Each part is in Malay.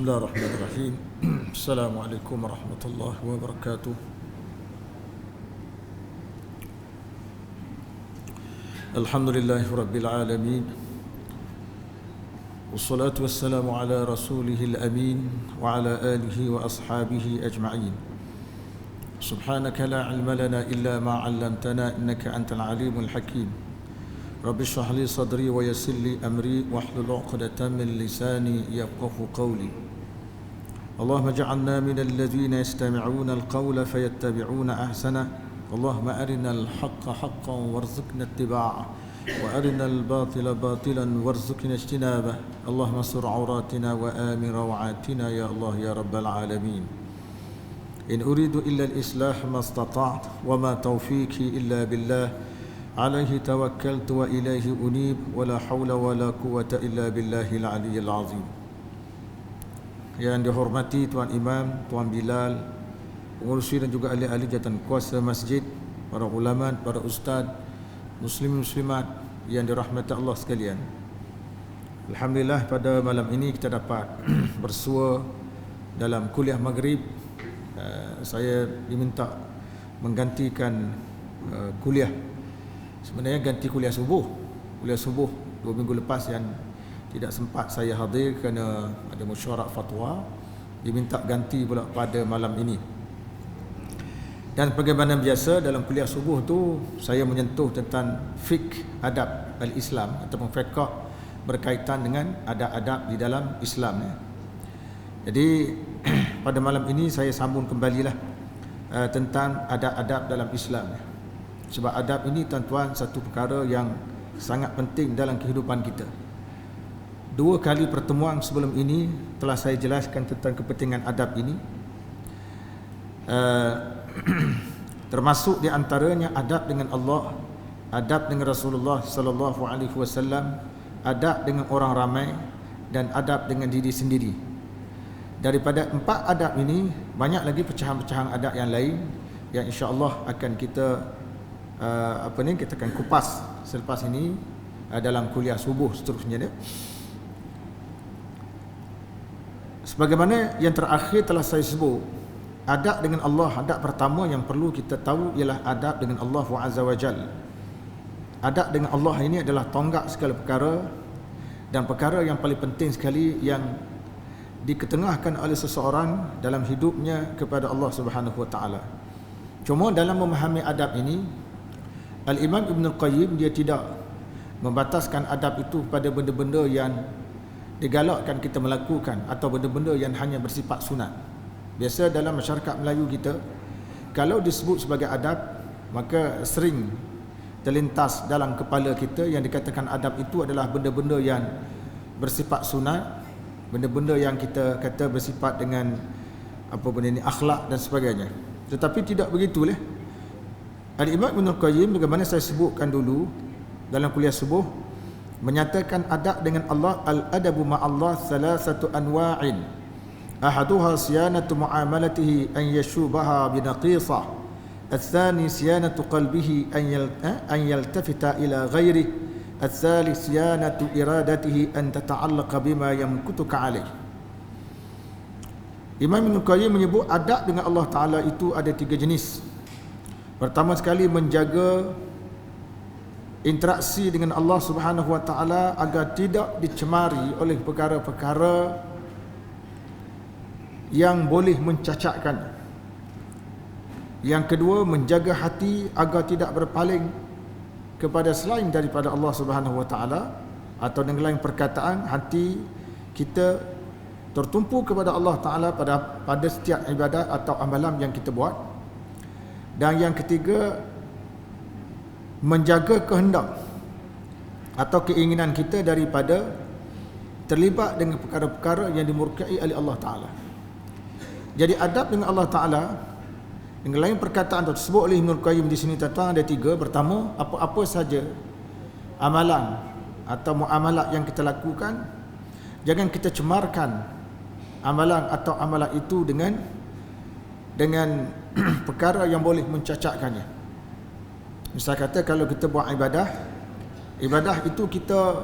بسم الله الرحمن الرحيم. السلام عليكم ورحمة الله وبركاته. الحمد لله رب العالمين، والصلاة والسلام على رسوله الأمين وعلى آله وأصحابه أجمعين. سبحانك لا علم لنا إلا ما علمتنا إنك أنت العليم الحكيم. رب اشرح لي صدري ويسر لي أمري واحلل عقدة من لساني يفقهوا قولي. اللهم اجعلنا من الذين يستمعون القول فيتبعون أحسنه. اللهم أرنا الحق حقا وارزقنا اتباعه، وأرنا الباطل باطلا وارزقنا اجتنابه. اللهم استر عوراتنا وآمن روعاتنا يا الله يا رب العالمين. إن أريد إلا الإصلاح ما استطعت وما توفيقي إلا بالله، عليه توكلت وإليه أنيب، ولا حول ولا قوة إلا بالله العلي العظيم. Yang dihormati Tuan Imam, Tuan Bilal, pengurusi dan juga ahli-ahli jawatan kuasa masjid, para ulama, para ustaz, muslim muslimat yang dirahmati Allah sekalian. Alhamdulillah pada malam ini kita dapat bersua dalam kuliah maghrib. Saya diminta menggantikan kuliah. Sebenarnya ganti kuliah subuh. Kuliah subuh 2 minggu lepas yang tidak sempat saya hadir kerana ada mesyuarat fatwa, diminta ganti pula pada malam ini. Dan bagaimana biasa dalam kuliah subuh tu saya menyentuh tentang fiqh adab al-Islam ataupun fiqh berkaitan dengan adab-adab di dalam Islam. Jadi pada malam ini saya sambung kembalilah tentang adab-adab dalam Islam. Sebab adab ini tuan-tuan satu perkara yang sangat penting dalam kehidupan kita. 2 kali pertemuan sebelum ini telah saya jelaskan tentang kepentingan adab ini. Termasuk di antaranya adab dengan Allah, adab dengan Rasulullah sallallahu alaihi wasallam, adab dengan orang ramai dan adab dengan diri sendiri. Daripada 4 adab ini banyak lagi pecahan-pecahan adab yang lain yang insya-Allah akan kita kita akan kupas selepas ini dalam kuliah subuh seterusnya dia. Sebagaimana yang terakhir telah saya sebut, adab dengan Allah, adab pertama yang perlu kita tahu ialah adab dengan Allah Azza wa Jalla. Adab dengan Allah ini adalah tonggak segala perkara dan perkara yang paling penting sekali yang diketengahkan oleh seseorang dalam hidupnya kepada Allah Subhanahu wa taala. Cuma dalam memahami adab ini, Al-Imam Ibn Al-Qayyim dia tidak membataskan adab itu pada benda-benda yang digalakkan kita melakukan atau benda-benda yang hanya bersifat sunat. Biasa dalam masyarakat Melayu kita, kalau disebut sebagai adab, maka sering terlintas dalam kepala kita yang dikatakan adab itu adalah benda-benda yang bersifat sunat, benda-benda yang kita kata bersifat dengan akhlak dan sebagainya. Tetapi tidak begitulah. Al-Imam Ibn Qayyim, bagaimana saya sebutkan dulu dalam kuliah subuh, menyatakan adab dengan Allah, al-adabu ma'allah thalathatu anwa'in. Ahaduha siyanatu mu'amalatihi an yashubaha binaqisah. Al-thani siyanatu qalbihi an yaltafita ila ghairih. Al-thalith siyanatu iradatihi an tata'allaqa bima yamkutuka alaih. Imam Ibn Qayyim menyebut adab dengan Allah Ta'ala itu ada 3 jenis. Pertama sekali menjaga interaksi dengan Allah Subhanahu wa taala agar tidak dicemari oleh perkara-perkara yang boleh mencacatkan. Yang kedua, menjaga hati agar tidak berpaling kepada selain daripada Allah Subhanahu wa taala, atau dengan lain perkataan, hati kita tertumpu kepada Allah Taala pada setiap ibadat atau amalan yang kita buat. Dan yang ketiga, menjaga kehendak atau keinginan kita daripada terlibat dengan perkara-perkara yang dimurkai oleh Allah Ta'ala. Jadi adab dengan Allah Ta'ala, dengan lain perkataan tersebut oleh Ibn Qayyim di sini tuan-tuan, ada 3. Pertama, apa-apa saja amalan atau muamalat yang kita lakukan, jangan kita cemarkan amalan atau amalan itu dengan perkara yang boleh mencacatkannya. Misal kata kalau kita buat ibadah itu kita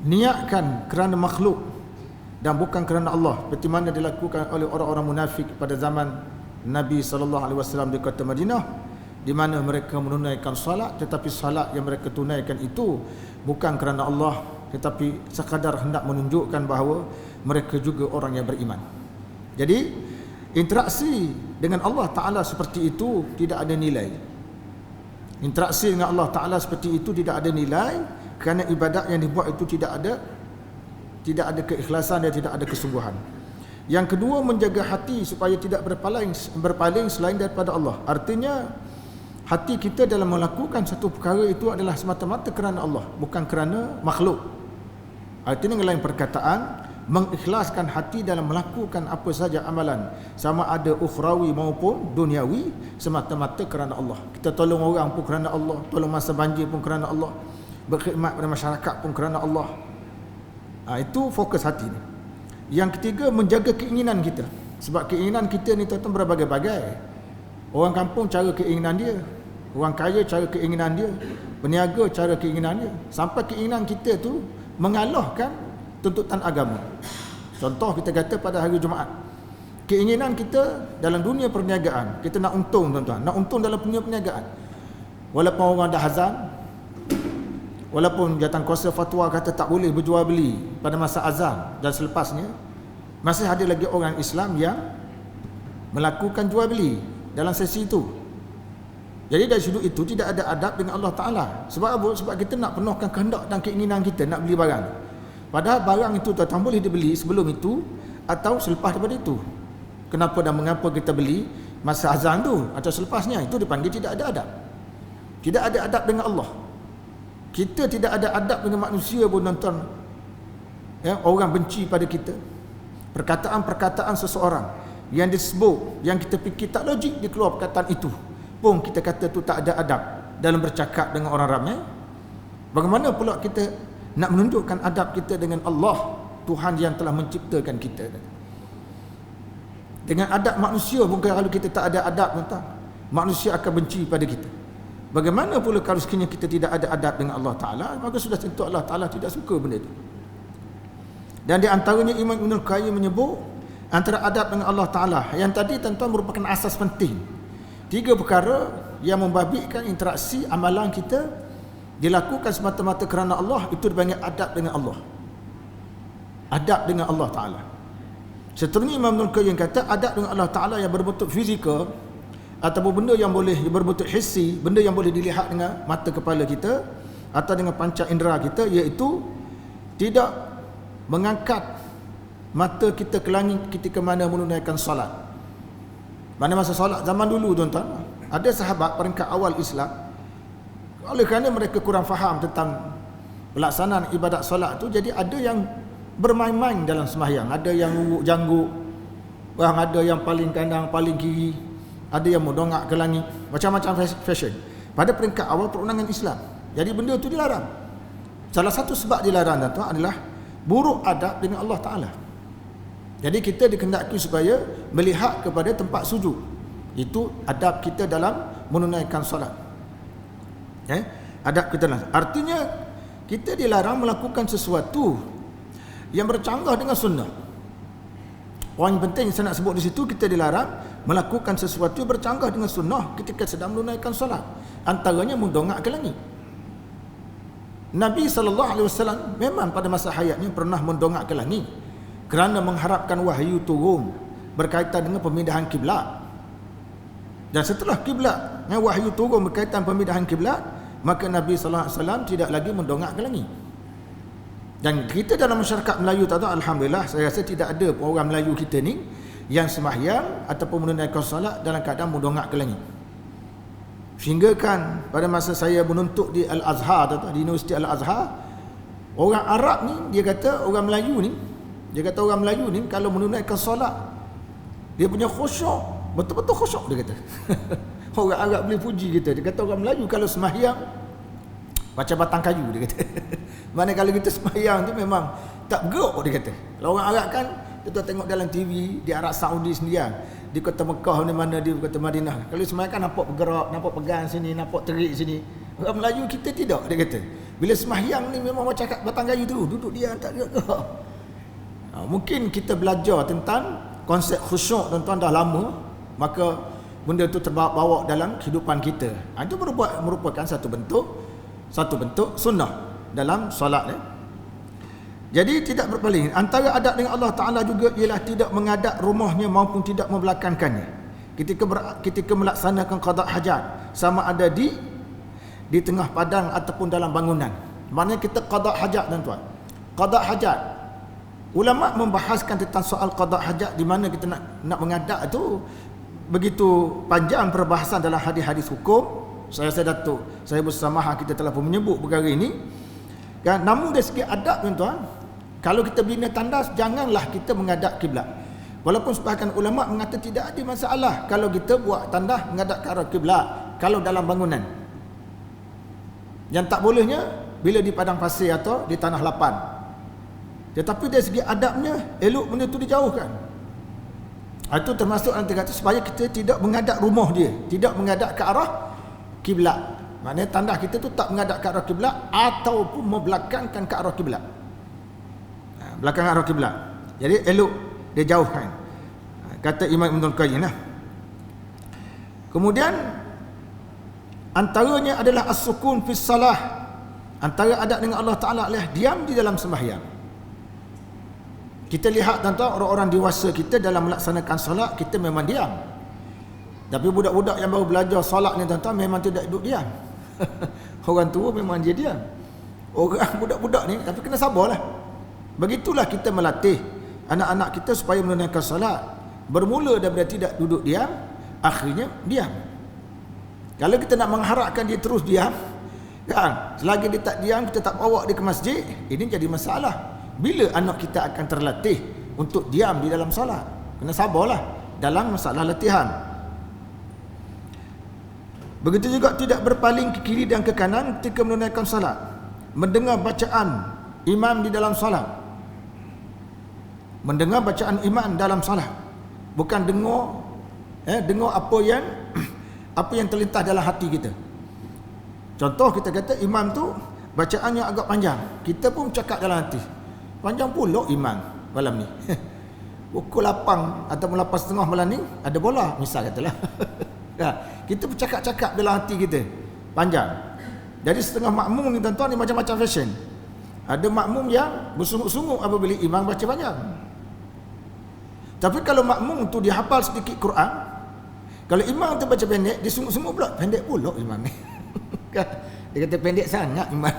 niatkan kerana makhluk dan bukan kerana Allah, seperti mana dilakukan oleh orang-orang munafik pada zaman Nabi SAW di kota Madinah, di mana mereka menunaikan salat, tetapi salat yang mereka tunaikan itu bukan kerana Allah, tetapi sekadar hendak menunjukkan bahawa mereka juga orang yang beriman. Jadi interaksi dengan Allah Ta'ala seperti itu tidak ada nilai. Interaksi dengan Allah Ta'ala seperti itu tidak ada nilai, kerana ibadat yang dibuat itu tidak ada keikhlasan dan tidak ada kesungguhan. Yang kedua, menjaga hati supaya tidak berpaling selain daripada Allah. Artinya hati kita dalam melakukan satu perkara itu adalah semata-mata kerana Allah, bukan kerana makhluk. Artinya dengan lain perkataan, mengikhlaskan hati dalam melakukan apa saja amalan, sama ada ukhrawi maupun duniawi, semata-mata kerana Allah. Kita tolong orang pun kerana Allah, tolong masa banjir pun kerana Allah, berkhidmat pada masyarakat pun kerana Allah. Itu fokus hati ni. Yang ketiga, menjaga keinginan kita. Sebab keinginan kita ni tuan-tuan berbagai-bagai. Orang kampung cara keinginan dia, orang kaya cara keinginan dia, peniaga cara keinginan dia, sampai keinginan kita tu mengalahkan tuntutan agama. Contoh kita kata pada hari Jumaat, keinginan kita dalam dunia perniagaan, kita nak untung tuan-tuan, nak untung dalam dunia perniagaan. Walaupun orang dah azan, walaupun jawatankuasa fatwa kata tak boleh berjual beli pada masa azan dan selepasnya, masih ada lagi orang Islam yang melakukan jual beli dalam sesi itu. Jadi dari sudut itu tidak ada adab dengan Allah Ta'ala. Sebab apa? Sebab kita nak penuhkan kehendak dan keinginan kita nak beli barang. Padahal barang itu tuan-tuan boleh dibeli sebelum itu atau selepas daripada itu. Kenapa dan mengapa kita beli masa azan tu atau selepasnya? Itu dipanggil tidak ada adab. Tidak ada adab dengan Allah. Kita tidak ada adab dengan manusia pun tuan-tuan. Ya, orang benci pada kita. Perkataan-perkataan seseorang yang disebut, yang kita fikir tak logik, dia keluar perkataan itu, pun kita kata tu tak ada adab dalam bercakap dengan orang ramai. Bagaimana pula kita nak menunjukkan adab kita dengan Allah, Tuhan yang telah menciptakan kita? Dengan adab manusia pun kalau kita tak ada adab, manusia akan benci pada kita. Bagaimana pula kalau sekiranya kita tidak ada adab dengan Allah Ta'ala? Maka sudah tentu Allah Ta'ala tidak suka benda itu. Dan di antaranya Imam Ibn Qayyim menyebut antara adab dengan Allah Ta'ala yang tadi tuan-tuan merupakan asas penting. 3 perkara yang membabitkan interaksi amalan kita dilakukan semata-mata kerana Allah, itu dipanggil adab dengan Allah. Adab dengan Allah Ta'ala. Seterusnya Imam Ibn Qayyim kata adab dengan Allah Ta'ala yang berbentuk fizikal ataupun benda yang boleh berbentuk hissi, benda yang boleh dilihat dengan mata kepala kita atau dengan panca indera kita, iaitu tidak mengangkat mata kita ke langit ketika mana menunaikan solat. Pada masa solat zaman dulu tuan-tuan, ada sahabat peringkat awal Islam, oleh kerana mereka kurang faham tentang pelaksanaan ibadat solat tu, jadi ada yang bermain-main dalam sembahyang, ada yang nguruk janggut, ada yang paling kanan, paling kiri, ada yang mendongak ke langit, macam-macam fashion pada peringkat awal perundangan Islam. Jadi benda itu dilarang. Salah satu sebab dilarang tuan-tuan adalah buruk adab dengan Allah Ta'ala. Jadi kita dikehendaki supaya melihat kepada tempat sujud. Itu adab kita dalam menunaikan solat. Adab kita lah. Artinya kita dilarang melakukan sesuatu yang bercanggah dengan sunnah. Poin penting saya nak sebut di situ, kita dilarang melakukan sesuatu yang bercanggah dengan sunnah ketika sedang menunaikan solat. Antaranya mendongak ke langit. Nabi SAW memang pada masa hayatnya pernah mendongak ke langit kerana mengharapkan wahyu turun berkaitan dengan pemindahan kiblat. Dan setelah kiblat, wahyu turun berkaitan pemindahan kiblat, maka Nabi SAW tidak lagi mendongak ke langit. Dan kita dalam masyarakat Melayu tuan-tuan, alhamdulillah, saya rasa tidak ada orang Melayu kita ni yang sembahyang ataupun menunaikan solat dalam keadaan mendongak ke langit. Sehingga kan pada masa saya menuntut di Al-Azhar, di Universiti Al-Azhar, orang Arab ni dia kata orang Melayu ni kalau menunaikan solat dia punya khusyuk, betul-betul khusyuk dia kata. Orang Arab boleh puji kita. Dia kata orang Melayu kalau sembahyang macam batang kayu, dia kata. Mana kalau kita sembahyang tu memang tak bergerak, dia kata. Kalau orang Arab kan kita tengok dalam TV di Arab Saudi sendirian, di kota Mekah ni, mana di kota Madinah, kalau sembahyang kan nampak bergerak, nampak pegang sini, nampak terik sini. Orang Melayu kita tidak, dia kata. Bila sembahyang ni memang macam batang kayu tu, duduk dia tak gerak. Mungkin kita belajar tentang konsep khusyuk tuan-tuan dah lama, maka benda itu terbawa dalam kehidupan kita. Itu merupakan satu bentuk sunnah dalam solat. Jadi tidak berpaling. Antara adab dengan Allah Ta'ala juga ialah tidak mengadap rumahnya maupun tidak membelakangkannya ketika melaksanakan qada hajat, sama ada di tengah padang ataupun dalam bangunan. Maknanya kita qada hajat tuan-tuan. Qada hajat, ulama membahaskan tentang soal qada hajat, di mana kita nak mengadap itu begitu panjang perbahasan dalam hadis-hadis hukum. Saya Datuk, saya bersamaha kita telah pun menyebut perkara ini. Kan, namun dari segi adab tuan-tuan, kalau kita bina tandas, janganlah kita menghadap kiblat. Walaupun sebahagian ulama mengatakan tidak ada masalah kalau kita buat tandas menghadap ke arah kiblat kalau dalam bangunan. Yang tak bolehnya bila di padang pasir atau di tanah lapang. Tetapi dari segi adabnya, elok benda itu dijauhkan. Itu termasuk antara kata supaya kita tidak menghadap rumah dia, tidak menghadap ke arah kiblat. Maknanya tandas kita tu tak menghadap ke arah kiblat ataupun membelakangkan ke arah kiblat. Belakang arah kiblat. Jadi elok dia jauhkan. Kata Imam Ibnul Qayyim lah. Kemudian antaranya adalah as-sukun fi salah. Antara adab dengan Allah Ta'ala adalah diam di dalam sembahyang. Kita lihat tuan-tuan, orang-orang dewasa kita dalam melaksanakan solat, kita memang diam. Tapi budak-budak yang baru belajar solat ni tuan-tuan memang tidak duduk diam. Orang tua memang dia diam. Orang budak-budak ni, tapi kena sabarlah. Begitulah kita melatih anak-anak kita supaya menunaikan solat. Bermula daripada tidak duduk diam, akhirnya diam. Kalau kita nak mengharapkan dia terus diam, kan, selagi dia tak diam, kita tak bawa dia ke masjid, ini jadi masalah. Bila anak kita akan terlatih untuk diam di dalam solat? Kena sabarlah dalam masalah latihan. Begitu juga tidak berpaling ke kiri dan ke kanan ketika menunaikan solat. Mendengar bacaan imam di dalam solat. Mendengar bacaan imam dalam solat. Bukan dengar apa yang terlintas dalam hati kita. Contoh, kita kata imam tu bacaannya agak panjang, kita pun cakap dalam hati, panjang pula imam malam ni. Pukul 8 ataupun 8.30 malam ni ada bola, misal katalah. Kita bercakap-cakap dalam hati kita panjang. Jadi setengah makmum ni tuan-tuan ni macam-macam fashion. Ada makmum yang bersungguh-sungguh apabila imam baca panjang. Tapi kalau makmum tu dia hafal sedikit Quran, kalau imam tu baca pendek, dia sungguh-sungguh pula pendek pula imam ni. Dia kata pendek sangat imam.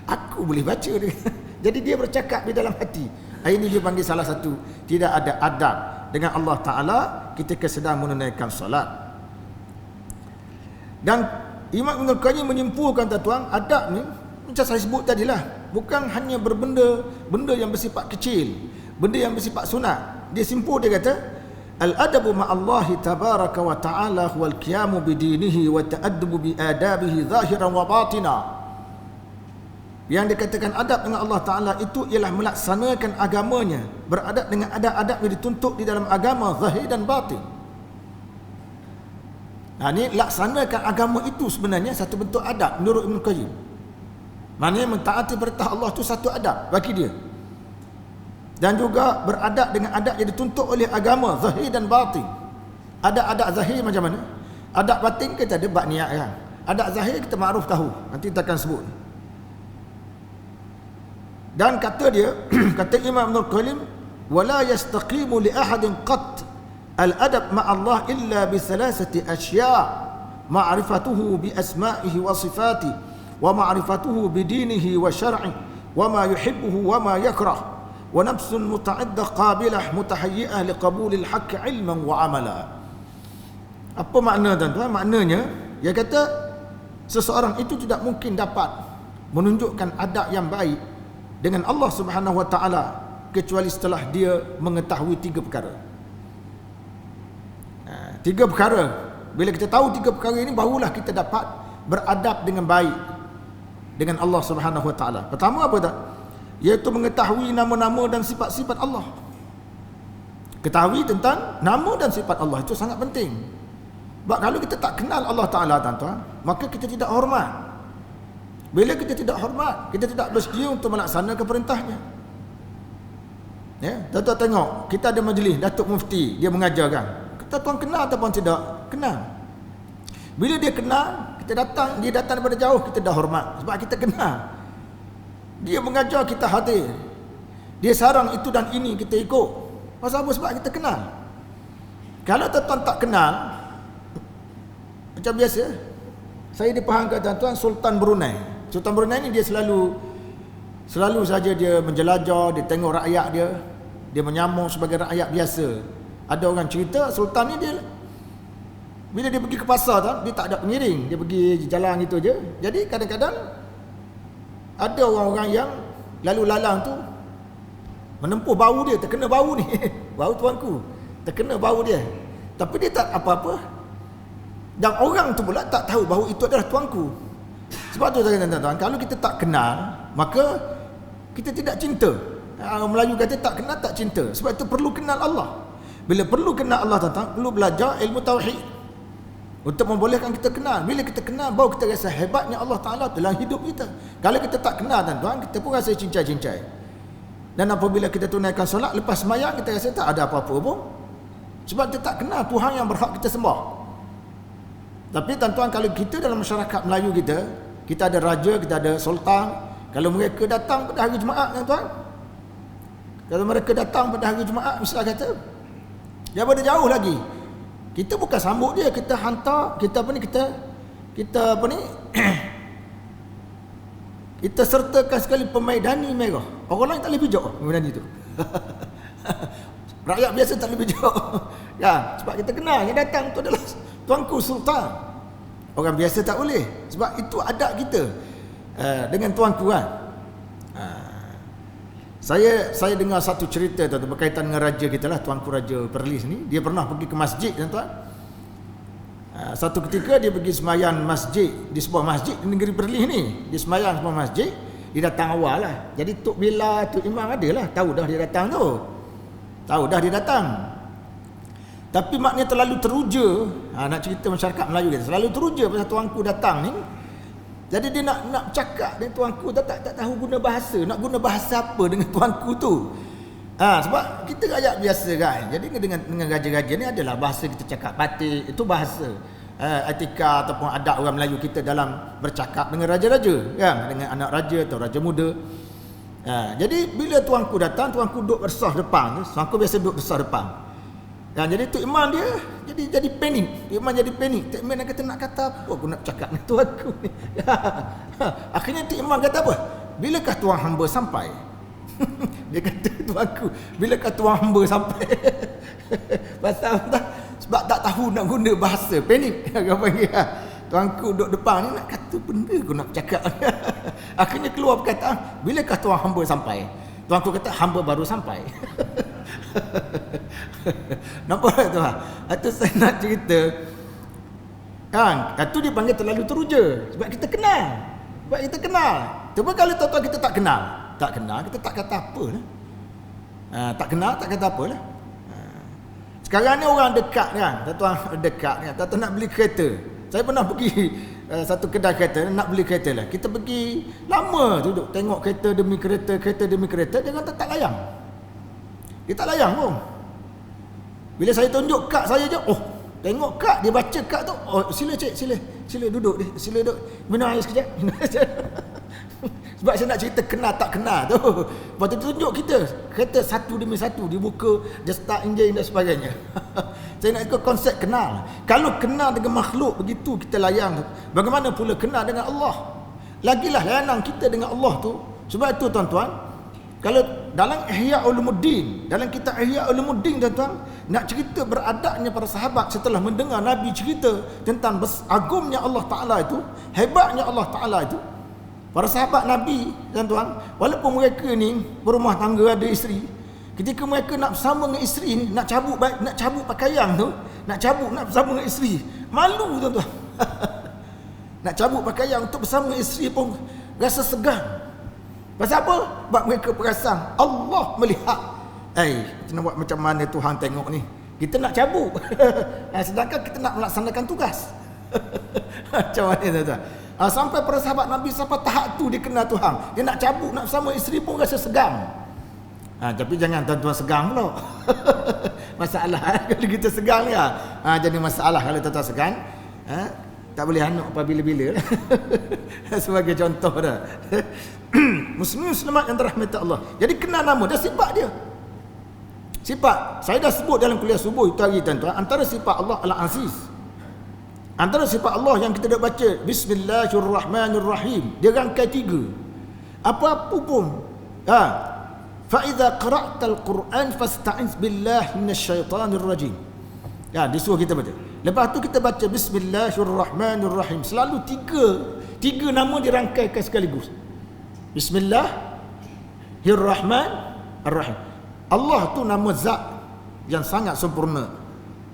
Aku boleh baca dia. Jadi dia bercakap di dalam hati. Ini dia panggil salah satu tidak ada adab dengan Allah Ta'ala ketika sedang menunaikan solat. Dan Imam Ibnul Qayyim menyimpulkan tuan-tuan, adab ni macam saya sebut tadilah, bukan hanya benda yang bersifat kecil, benda yang bersifat sunat. Dia simpul, dia kata al-adabu ma'allahi tabaraka wa ta'ala huwal qiyamu bidinihi wa ta'addubu biadabihi zahiran wa batina. Yang dikatakan adab dengan Allah Ta'ala itu ialah melaksanakan agamanya, beradab dengan adab-adab yang dituntut di dalam agama zahir dan batin. Ini laksanakan agama itu sebenarnya satu bentuk adab menurut Ibn Qayyim. Maknanya mentaati perintah Allah itu satu adab bagi dia. Dan juga beradab dengan adab yang dituntut oleh agama zahir dan batin. Adab-adab zahir macam mana? Adab batin kita ada bab niat kan. Adab zahir kita makruf tahu. Nanti kita akan sebut. Dan kata dia, kata Imam Ibnul Qayyim, wala yastaqimu li ahadin qat al-adab ma'allah illa bi thalathati asya' ma'rifatuhu bi asma'ihi wa sifatihi wa ma'rifatuhu bi dinihi wa syar'ihi wa ma yuhibbuhu wa ma yakrah wa nafsun muta'addah qabilah mutahayyi'ah liqabulil haqq ilman wa amala. Apa makna tuan-tuan? Maknanya dia kata seseorang itu tidak mungkin dapat menunjukkan adab yang baik dengan Allah Subhanahu wa taala kecuali setelah dia mengetahui tiga perkara. Tiga perkara. Bila kita tahu tiga perkara ini, barulah kita dapat beradab dengan baik dengan Allah Subhanahu wa taala. Pertama apa tak? Iaitu mengetahui nama-nama dan sifat-sifat Allah. Ketahui tentang nama dan sifat Allah itu sangat penting. Sebab kalau kita tak kenal Allah Taala tuan-tuan, maka kita tidak hormat. Bila kita tidak hormat, kita tidak bersedia untuk melaksanakan perintahnya. Ya, tuan-tuan tengok, kita ada majlis Datuk Mufti, dia mengajar kan. Tuan-tuan kenal ataupun tidak? Kenal. Bila dia kenal, kita datang, dia datang daripada jauh, kita dah hormat sebab kita kenal. Dia mengajar, kita hadir. Dia sarang itu dan ini, kita ikut. Pasal apa? Sebab kita kenal. Kalau tuan-tuan tak kenal, macam biasa, saya dipahamkan tuan-tuan, Sultan Brunei. Sultan Brunei ni dia selalu saja dia menjelajah, dia tengok rakyat dia menyambung sebagai rakyat biasa. Ada orang cerita Sultan ni dia bila dia pergi ke pasar tu, dia tak ada pengiring, dia pergi jalan gitu je. Jadi kadang-kadang ada orang-orang yang lalu lalang tu menempuh bau dia, terkena bau ni. Bau tuanku, terkena bau dia. Tapi dia tak apa-apa. Dan orang tu pula tak tahu bahawa itu adalah tuanku. Sebab tu saya kata tuan, kalau kita tak kenal, maka kita tidak cinta. Orang Melayu kata tak kenal tak cinta. Sebab itu perlu kenal Allah. Bila perlu kenal Allah tuan-tuan, perlu belajar ilmu tauhid untuk membolehkan kita kenal. Bila kita kenal, baru kita rasa hebatnya Allah Ta'ala dalam hidup kita. Kalau kita tak kenal tuan-tuan, kita pun rasa cincai-cincai. Dan apabila kita tunaikan solat, lepas sembahyang kita rasa tak ada apa-apa pun. Sebab kita tak kenal Tuhan yang berhak kita sembah. Tapi tuan-tuan, kalau kita dalam masyarakat Melayu kita ada raja, kita ada sultan. Kalau mereka datang pada hari Jumaat tuan-tuan, kalau mereka datang pada hari Jumaat, misalnya kata, daripada jauh lagi, kita bukan sambut dia, kita hantar, kita kita sertakan sekali pemaidani merah. Orang lain tak boleh pijak pemaidani tu. Rakyat biasa tak boleh pijak. Ya, sebab kita kenal yang datang tu adalah tuanku sultan. Orang biasa tak boleh. Sebab itu adat kita dengan tuanku kan. Saya dengar satu cerita tu berkaitan dengan raja kita lah, tuanku Raja Perlis ni. Dia pernah pergi ke masjid tuan-tuan. Satu ketika dia pergi sembahyang masjid di sebuah masjid di negeri Perlis ni. Dia sembahyang sebuah masjid, dia datang awal lah. Jadi Tok Bila, Tok Imam ada lah, tahu dah dia datang tu. Tahu dah dia datang. Tapi maknanya terlalu teruja. Nak cerita masyarakat Melayu dia, terlalu teruja pasal tuanku datang ni. Jadi dia nak cakap dengan tuanku tak tahu guna bahasa. Nak guna bahasa apa dengan tuanku tu? Sebab kita rakyat biasa kan. Jadi dengan raja-raja ni adalah bahasa kita cakap batik, itu bahasa etika ataupun adab orang Melayu kita dalam bercakap dengan raja-raja kan, dengan anak raja atau raja muda. Jadi bila tuanku datang, tuanku duduk bersah depan. Tuanku biasa duduk bersah depan. Jadi Tok Imam dia jadi panik. Tok Imam jadi panik. Tok Imam kata nak kata apa aku nak cakap dengan tuanku ni. Akhirnya Tok Imam kata apa? Bilakah tuan hamba sampai? Dia kata tuanku, bilakah tuan hamba sampai? Pasal tak? Sebab tak tahu nak guna bahasa, panik. Dia panggil tuanku duduk depan ni nak kata benda aku nak cakap. Akhirnya keluar perkataan, bilakah tuan hamba sampai? Tuanku kata hamba baru sampai. Nampak tu lah. Itu saya nak cerita kan, itu dipanggil terlalu teruja. Sebab kita kenal. Cuba kalau tuan-tuan kita tak kenal, kita tak kata apa lah. Tak kenal tak kata apa lah. Sekarang ni orang dekat kan, tuan-tuan dekat kan, tuan-tuan nak beli kereta. Saya pernah pergi satu kedai kereta, nak beli kereta lah. Kita pergi lama duduk tengok kereta demi kereta, dia kata tak layan. Dia tak layan pun. Bila saya tunjuk kad saya je, tengok kad, dia baca kad tu, sila cik, sila duduk dia, sila duduk. Minum air sekejap. Sebab saya nak cerita kenal tak kenal tu. Lepas tu tunjuk kita kereta satu demi satu, dia buka, dia start enjin dan sebagainya. Saya nak ikut konsep kenal. Kalau kenal dengan makhluk begitu kita layan, bagaimana pula kenal dengan Allah? Lagilah layanan kita dengan Allah tu. Sebab itu tuan-tuan, kalau dalam Ihya Ulumuddin, dalam kitab Ihya Ulumuddin tuan-tuan, nak cerita beradabnya para sahabat setelah mendengar Nabi cerita tentang agungnya Allah Ta'ala itu, hebatnya Allah Ta'ala itu. Para sahabat Nabi tuan-tuan, walaupun mereka ni berumah tangga, ada isteri, ketika mereka nak bersama dengan isteri ni, nak cabut pakaian tu, nak bersama dengan isteri, malu tuan-tuan. Nak cabut pakaian untuk bersama dengan isteri pun rasa segan. Pasal apa? Sebab mereka perasan Allah melihat. Kita nak buat macam mana Tuhan tengok ni? Kita nak cabut. Sedangkan kita nak melaksanakan tugas. Macam mana tuan-tuan? Sampai para sahabat Nabi sampai tahap tu dia kenal Tuhan. Dia nak cabut, nak bersama isteri pun rasa segan. Tapi jangan tuan-tuan segang pula. Masalah kalau kita segang ya. Jadi masalah kalau tuan-tuan segang. Tak boleh anak bila-bila. Sebagai contoh dah. Muslimat yang dirahmati Allah. Jadi kenal nama dan sifat dia. Sifat saya dah sebut dalam kuliah subuh itu hari tuan-tuan, antara sifat Allah Al-Aziz. Antara sifat Allah yang kita dah baca Bismillahirrahmanirrahim, dia rangkai 3. Apa-apa pun. Fa idza qara'tal Quran fasta'iz billahi minasyaitonir rajim. Disuruh kita baca. Lepas tu kita baca Bismillahirrahmanirrahim. Selalu tiga nama dirangkaikan sekaligus. Bismillahirrahmanirrahim. Allah tu nama zat yang sangat sempurna.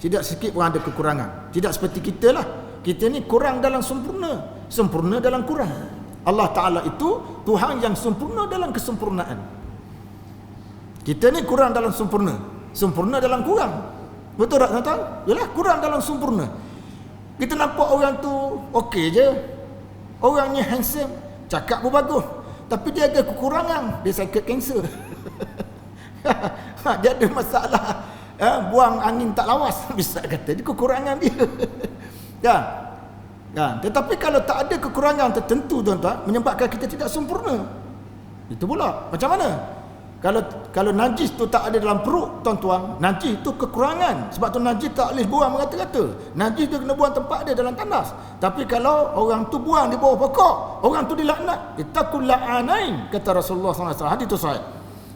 Tidak sikit pun ada kekurangan. Tidak seperti kita lah. Kita ni kurang dalam sempurna, sempurna dalam kurang. Allah Ta'ala itu Tuhan yang sempurna dalam kesempurnaan. Kita ni kurang dalam sempurna, sempurna dalam kurang. Betul tak tuan-tuan? Yalah, kurang dalam sempurna. Kita nampak orang tu okey je, orangnya handsome, cakap pun bagus, tapi dia ada kekurangan, dia sakit kanser. Dia ada masalah, buang angin tak lawas, bisa kata dia kekurangan dia. Tetapi kalau tak ada kekurangan tertentu tuan-tuan, menyebabkan kita tidak sempurna. Itu pula macam mana? Kalau najis tu tak ada dalam perut tuan-tuan, najis tu kekurangan. Sebab tu najis tak boleh buang merata-rata. Najis dia kena buang tempat dia dalam tandas. Tapi kalau orang tu buang di bawah pokok, orang tu dilaknat. Ittaqul la'anain, kata Rasulullah SAW. Hadis tu sahih.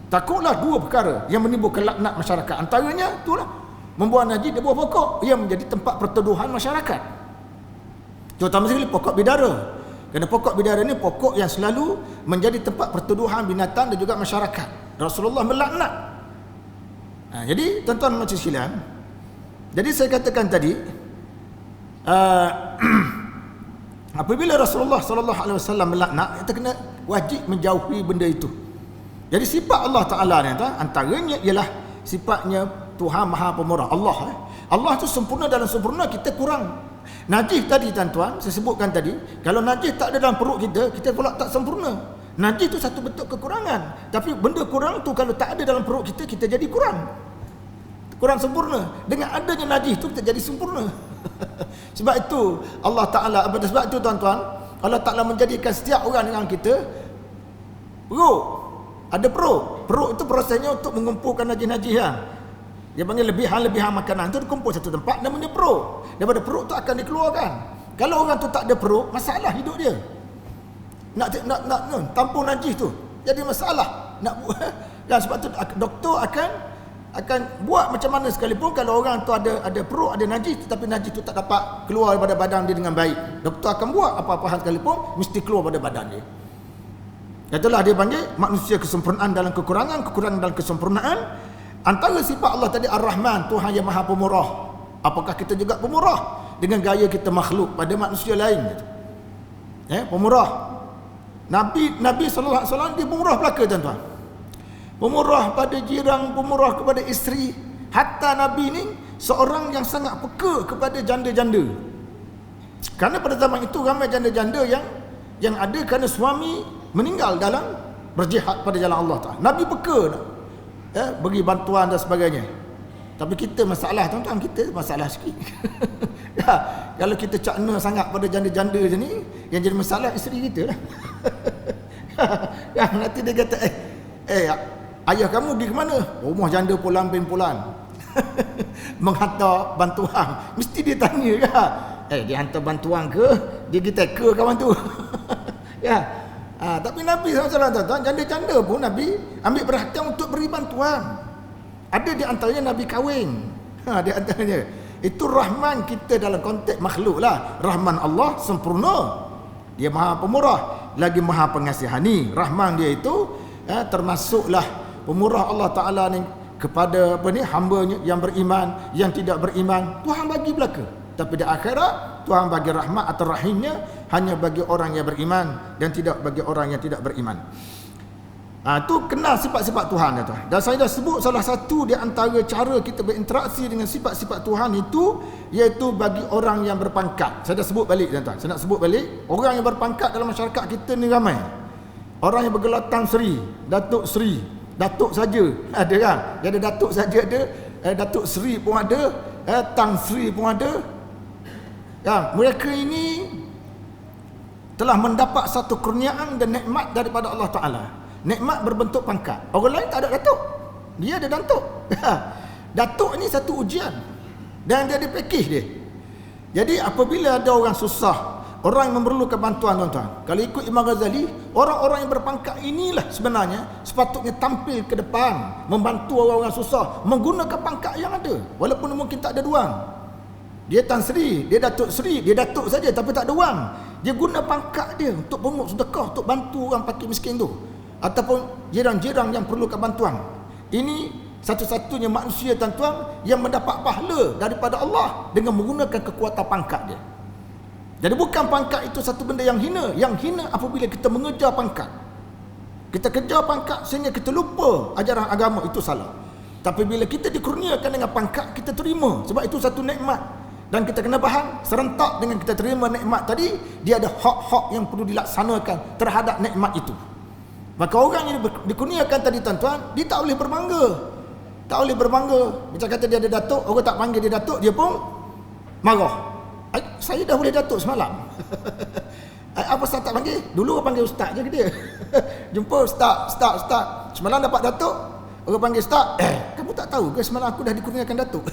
Takutlah 2 perkara yang menimbulkan laknat masyarakat. Antaranya itulah membuang najis di bawah pokok yang menjadi tempat pertuduhan masyarakat. Terutama sekali pokok bidara. Kerana pokok bidara ni pokok yang selalu menjadi tempat pertuduhan binatang dan juga masyarakat. Rasulullah melaknat. Jadi tuan-tuan macam sekalian, jadi saya katakan tadi, apabila Rasulullah SAW melaknat, kita kena wajib menjauhi benda itu. Jadi sifat Allah Ta'ala ni antaranya ialah sifatnya Tuhan Maha Pemurah. Allah tu sempurna dalam sempurna, kita kurang. Najis tadi tuan-tuan, saya sebutkan tadi, kalau najis tak ada dalam perut kita, kita pula tak sempurna. Najis tu satu bentuk kekurangan. Tapi benda kurang tu kalau tak ada dalam perut kita, kita jadi kurang sempurna. Dengan adanya najis tu kita jadi sempurna. Sebab itu Allah Ta'ala, sebab itu tuan-tuan, Allah Ta'ala menjadikan setiap orang dengan kita perut. Ada perut. Perut itu prosesnya untuk mengumpulkan najis-najis yang dia panggil lebihan-lebihan makanan tu dikumpul satu tempat, namanya perut. Daripada perut tu akan dikeluarkan. Kalau orang tu tak ada perut, masalah hidup dia. Nak tampung najis tu jadi masalah. Sebab tu doktor akan buat macam mana sekalipun kalau orang tu ada perut, ada najis, tetapi najis tu tak dapat keluar daripada badan dia dengan baik. Doktor akan buat apa-apa hal sekalipun mesti keluar daripada badan dia. Itulah dia panggil manusia kesempurnaan dalam kekurangan, kekurangan dalam kesempurnaan. Antara sifat Allah tadi Ar-Rahman, Tuhan yang Maha Pemurah. Apakah kita juga pemurah dengan gaya kita makhluk pada manusia lain? Pemurah. Nabi SAW dia pemurah belaka tuan-tuan. Pemurah pada jiran, pemurah kepada isteri. Hatta Nabi ni seorang yang sangat peka kepada janda-janda. Kerana pada zaman itu ramai janda-janda yang ada kerana suami meninggal dalam berjihad pada jalan Allah Ta'ala. Nabi peka bagi bantuan dan sebagainya. Tapi kita masalah tuan-tuan, kita masalah sikit. Kalau kita cakna sangat pada janda-janda je ni, yang jadi masalah isteri kita lah. Nanti dia kata ayah kamu pergi ke mana? Rumah janda pulan. Menghantar bantuan. Mesti dia tanya kan, dia hantar bantuan ke? Dia pergi tackle kawan tu. Tapi Nabi SAW tuan-tuan, janda-janda pun Nabi ambil perhatian untuk beri bantuan. Ada di antaranya Nabi kahwin. Di antaranya. Itu rahman kita dalam konteks makhluk lah. Rahman Allah sempurna. Dia Maha Pemurah, lagi Maha Pengasihani. Rahman dia itu termasuklah pemurah Allah Ta'ala ni kepada hamba-Nya yang beriman, yang tidak beriman. Tuhan bagi belaka. Tapi di akhirat Tuhan bagi rahmat atau rahimnya hanya bagi orang yang beriman dan tidak bagi orang yang tidak beriman. Tu kenal sifat-sifat Tuhan tuan. Dan saya dah sebut salah satu di antara cara kita berinteraksi dengan sifat-sifat Tuhan itu, iaitu bagi orang yang berpangkat. Saya dah sebut balik tuan. Saya nak sebut balik, orang yang berpangkat dalam masyarakat kita ni ramai. Orang yang bergelar Tan Sri, Datuk Sri, datuk saja ada kan. Dia ada datuk saja ada, Datuk Seri pun ada, Tan Sri pun ada. Ya, mereka ini telah mendapat satu kurniaan dan nikmat daripada Allah Ta'ala. Nikmat berbentuk pangkat. Orang lain tak ada datuk, dia ada datuk. Datuk ni satu ujian dan dia ada package dia. Jadi apabila ada orang susah, orang yang memerlukan bantuan, tuan-tuan, kalau ikut Imam Ghazali, orang-orang yang berpangkat inilah sebenarnya sepatutnya tampil ke depan, membantu orang-orang susah menggunakan pangkat yang ada, walaupun mungkin tak ada duang. Dia Tan Sri, dia Datuk Sri, dia datuk saja tapi tak ada wang. Dia guna pangkat dia untuk pemuk sedekah, untuk bantu orang fakir miskin tu, ataupun jiran-jiran yang perlukan bantuan. Ini satu-satunya manusia, tuan-tuan, yang mendapat pahala daripada Allah dengan menggunakan kekuatan pangkat dia. Jadi bukan pangkat itu satu benda yang hina. Yang hina apabila kita mengejar pangkat. Kita kejar pangkat sehingga kita lupa ajaran agama, itu salah. Tapi bila kita dikurniakan dengan pangkat, kita terima, sebab itu satu nikmat. Dan kita kena faham, serentak dengan kita terima nikmat tadi, dia ada hak-hak yang perlu dilaksanakan terhadap nikmat itu. Maka orang yang dikurniakan tadi, tuan-tuan, dia tak boleh berbangga. Tak boleh berbangga. Macam kata dia ada datuk, orang tak panggil dia datuk, dia pun marah. Saya dah boleh datuk semalam. Apa ustaz tak panggil? Dulu orang panggil ustaz je ke dia. Jumpa ustaz. Semalam dapat datuk, orang panggil ustaz. Kamu tak tahu ke semalam aku dah dikurniakan datuk?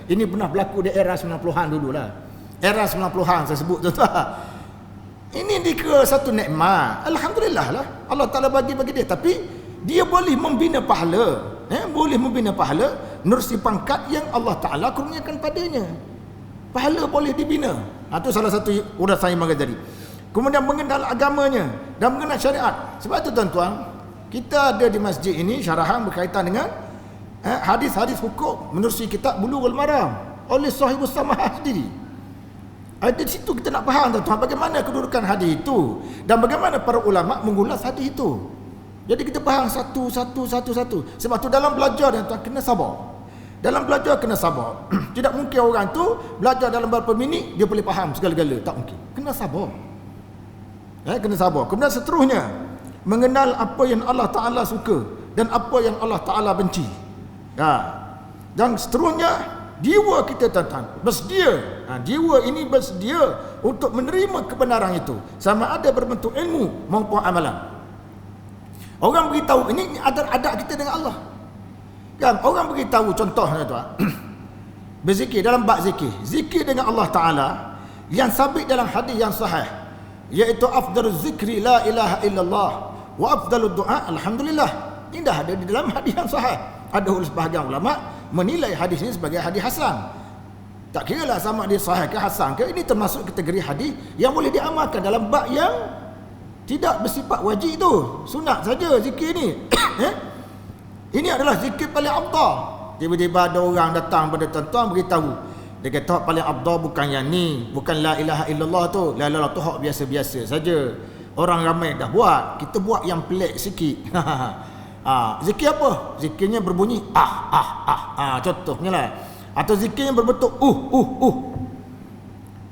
Ini pernah berlaku di era 90-an dululah. Era 90-an saya sebut tuan-tuan. Ini dikira satu nikmat. Alhamdulillah lah, Allah Ta'ala bagi dia. Tapi dia boleh membina pahala, boleh membina pahala menerusi pangkat yang Allah Ta'ala kurniakan padanya. Pahala boleh dibina. Itu salah satu urasan Imam Ghazali. Kemudian mengenal agamanya dan mengenal syariat. Sebab itu, tuan-tuan, kita ada di masjid ini syarahan berkaitan dengan hadis-hadis hukum menerusi kitab Bulughul Maram oleh Sahibus Samahah sendiri. Di situ kita nak faham, tuan-tuan, bagaimana kedudukan hadis itu dan bagaimana para ulama mengulas hadis itu. Jadi kita faham satu. Sebab tu dalam belajar, tuan-tuan, kena sabar. Dalam belajar kena sabar. Tidak mungkin orang tu belajar dalam beberapa minit dia boleh faham segala-gala, tak mungkin. Kena sabar. Kena sabar. Kemudian seterusnya, mengenal apa yang Allah Ta'ala suka dan apa yang Allah Ta'ala benci. Dan seterusnya, jiwa kita, tuan-tuan, bersedia. Jiwa ini bersedia untuk menerima kebenaran itu, sama ada berbentuk ilmu maupun amalan. Orang beritahu, ini adat kita dengan Allah. Kan orang beritahu, contohnya, tuan, berzikir dalam bab zikir dengan Allah Ta'ala yang sabit dalam hadis yang sahih, iaitu afdaluz zikri la ilaha illallah wa afdalud du'a alhamdulillah. Ini dah ada di dalam hadis yang sahih. Ada sebahagian ulama menilai hadis ini sebagai hadis hasan. Tak kira lah sama dia sahih ke hasan ke, ini termasuk kategori hadis yang boleh diamalkan dalam bab yang tidak bersifat wajib tu, sunat saja zikir ni. Ini adalah zikir paling afdal. Tiba-tiba ada orang datang pada tuan-tuan beritahu, dia kata paling afdal bukan yang ni, bukan la ilaha illallah tu. La ilaha tu hak biasa-biasa saja, orang ramai dah buat, kita buat yang pelik sikit. Zikir apa? Zikirnya berbunyi contohnya lah. Atau zikirnya berbentuk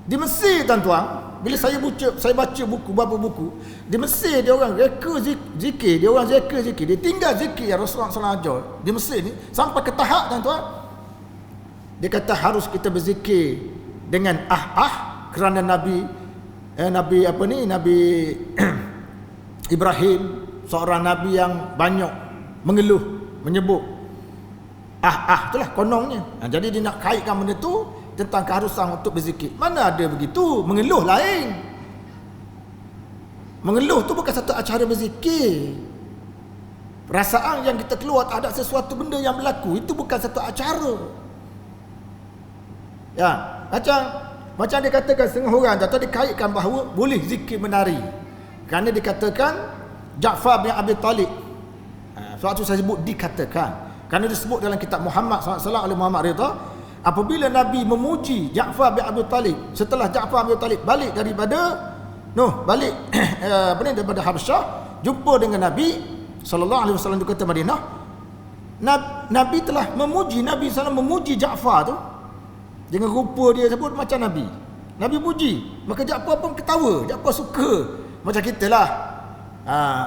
Di Mesir, tuan-tuan, bila saya baca buku, beberapa buku di Mesir, dia orang reka zikir, dia tinggal zikir yang Rasulullah SAW ajar di Mesir ni sampai ke tahap, tuan-tuan, dia kata harus kita berzikir dengan kerana Nabi Ibrahim, seorang Nabi yang banyak mengeluh, menyebut itulah konongnya. Jadi dia nak kaitkan benda tu tentang keharusan untuk berzikir. Mana ada begitu? Mengeluh lain. Mengeluh tu bukan satu acara berzikir. Perasaan yang kita keluar terhadap sesuatu benda yang berlaku, itu bukan satu acara. Ya, macam dia katakan setengah orang, atau dikaitkan bahawa boleh zikir menari. Kerana dikatakan Ja'far bin Abi Talib. Sebab tu saya sebut dikatakan, kerana disebut dalam kitab Muhammad SAW oleh Muhammad Ridha, apabila Nabi memuji Ja'far bin Abi Talib setelah Ja'far bin Abi Talib balik daripada daripada Habsyah, jumpa dengan Nabi SAW di kota Madinah, Nabi telah memuji, Nabi SAW memuji Ja'far tu dengan rupa dia sebut macam Nabi puji, maka Ja'far pun ketawa. Ja'far suka, macam kita lah.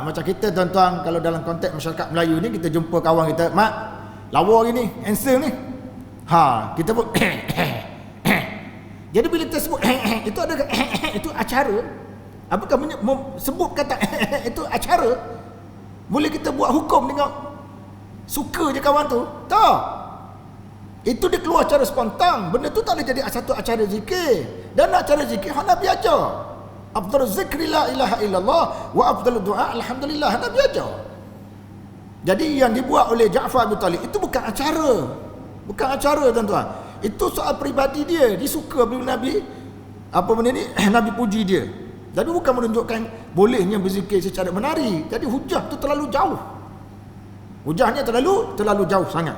Macam kita tuan-tuan, kalau dalam konteks masyarakat Melayu ni, kita jumpa kawan kita, mak, lawa ni, handsome ni. Kita pun jadi bila kita sebut itu ada itu acara. Apakah sebut kata itu acara? Boleh kita buat hukum dengan suka je kawan tu? Tak. Itu dia keluar secara spontan. Benda tu tak boleh jadi satu acara zikir. Dan acara zikir Nabi ajar. Afdal zikri la ilaha illallah wa afdal du'a alhamdulillah. Nabi ajar. Jadi yang dibuat oleh Ja'far bin Talib itu bukan acara. Bukan acara tuan-tuan. Itu soal peribadi dia. Dia suka bila Nabi apa benda ni Nabi puji dia. Jadi bukan menunjukkan bolehnya berzikir secara menari. Jadi hujah tu terlalu jauh. Hujahnya terlalu jauh sangat.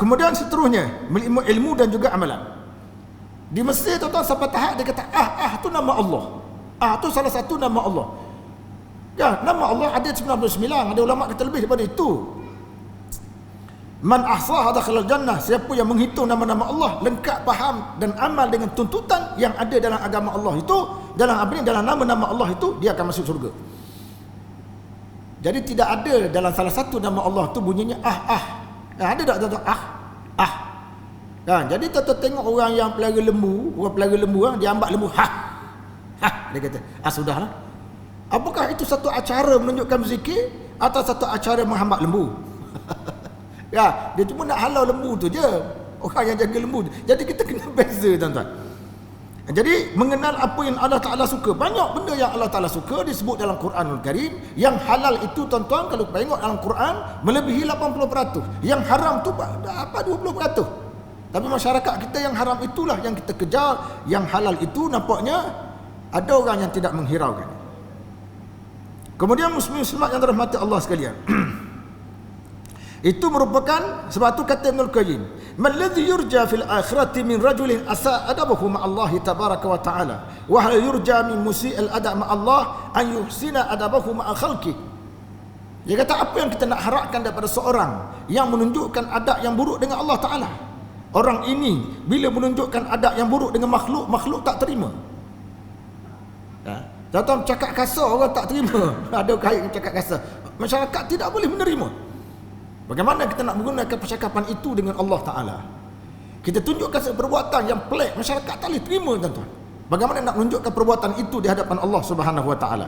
Kemudian seterusnya ilmu dan juga amalan. Di Mesir tuan-tuan sampai tahap dia kata tu nama Allah. Tu salah satu nama Allah. Ya, nama Allah ada 99, ada ulama kata lebih daripada itu. Man ahsaha dakhala jannah, siapa yang menghitung nama-nama Allah, lengkap faham dan amal dengan tuntutan yang ada dalam agama Allah itu, dalam nama-nama Allah itu, dia akan masuk surga. Jadi tidak ada dalam salah satu nama Allah tu bunyinya ada tak tuan-tuan? Jadi tuan-tuan tengok orang yang pelihara lembu, dia ambat lembu, dia kata, sudahlah. Apakah itu satu acara menunjukkan zikir atau satu acara menghambat lembu? Dia cuma nak halau lembu tu je, orang yang jaga lembu tu. Jadi kita kena beza tuan-tuan. Jadi mengenal apa yang Allah Ta'ala suka. Banyak benda yang Allah Ta'ala suka disebut dalam Quranul Karim. Yang halal itu tuan-tuan, kalau tengok dalam Quran, melebihi 80%. Yang haram tu 20%. Tapi masyarakat kita yang haram itulah yang kita kejar. Yang halal itu nampaknya ada orang yang tidak menghiraukan. Kemudian muslimat yang dirahmati Allah sekalian, itu merupakan sebab tu kata Ibnul Qayyim, "Malladhi yurja fil akhirati min rajulin asa adabahu ma Allah tabaraka wa ta'ala wa hal yurja min musii'il adab ma Allah an yuhsina adabahu ma khalqi." Dia kata apa yang kita nak harapkan daripada seorang yang menunjukkan adab yang buruk dengan Allah Taala. Orang ini bila menunjukkan adab yang buruk dengan makhluk tak terima. Contoh cakap kasar orang tak terima. Ada kait cakap kasar. Masyarakat tidak boleh menerima. Bagaimana kita nak menggunakan percakapan itu dengan Allah Ta'ala? Kita tunjukkan perbuatan yang pelik, masyarakat tak boleh terima tuan-tuan. Bagaimana nak menunjukkan perbuatan itu di hadapan Allah Subhanahu Wa Ta'ala?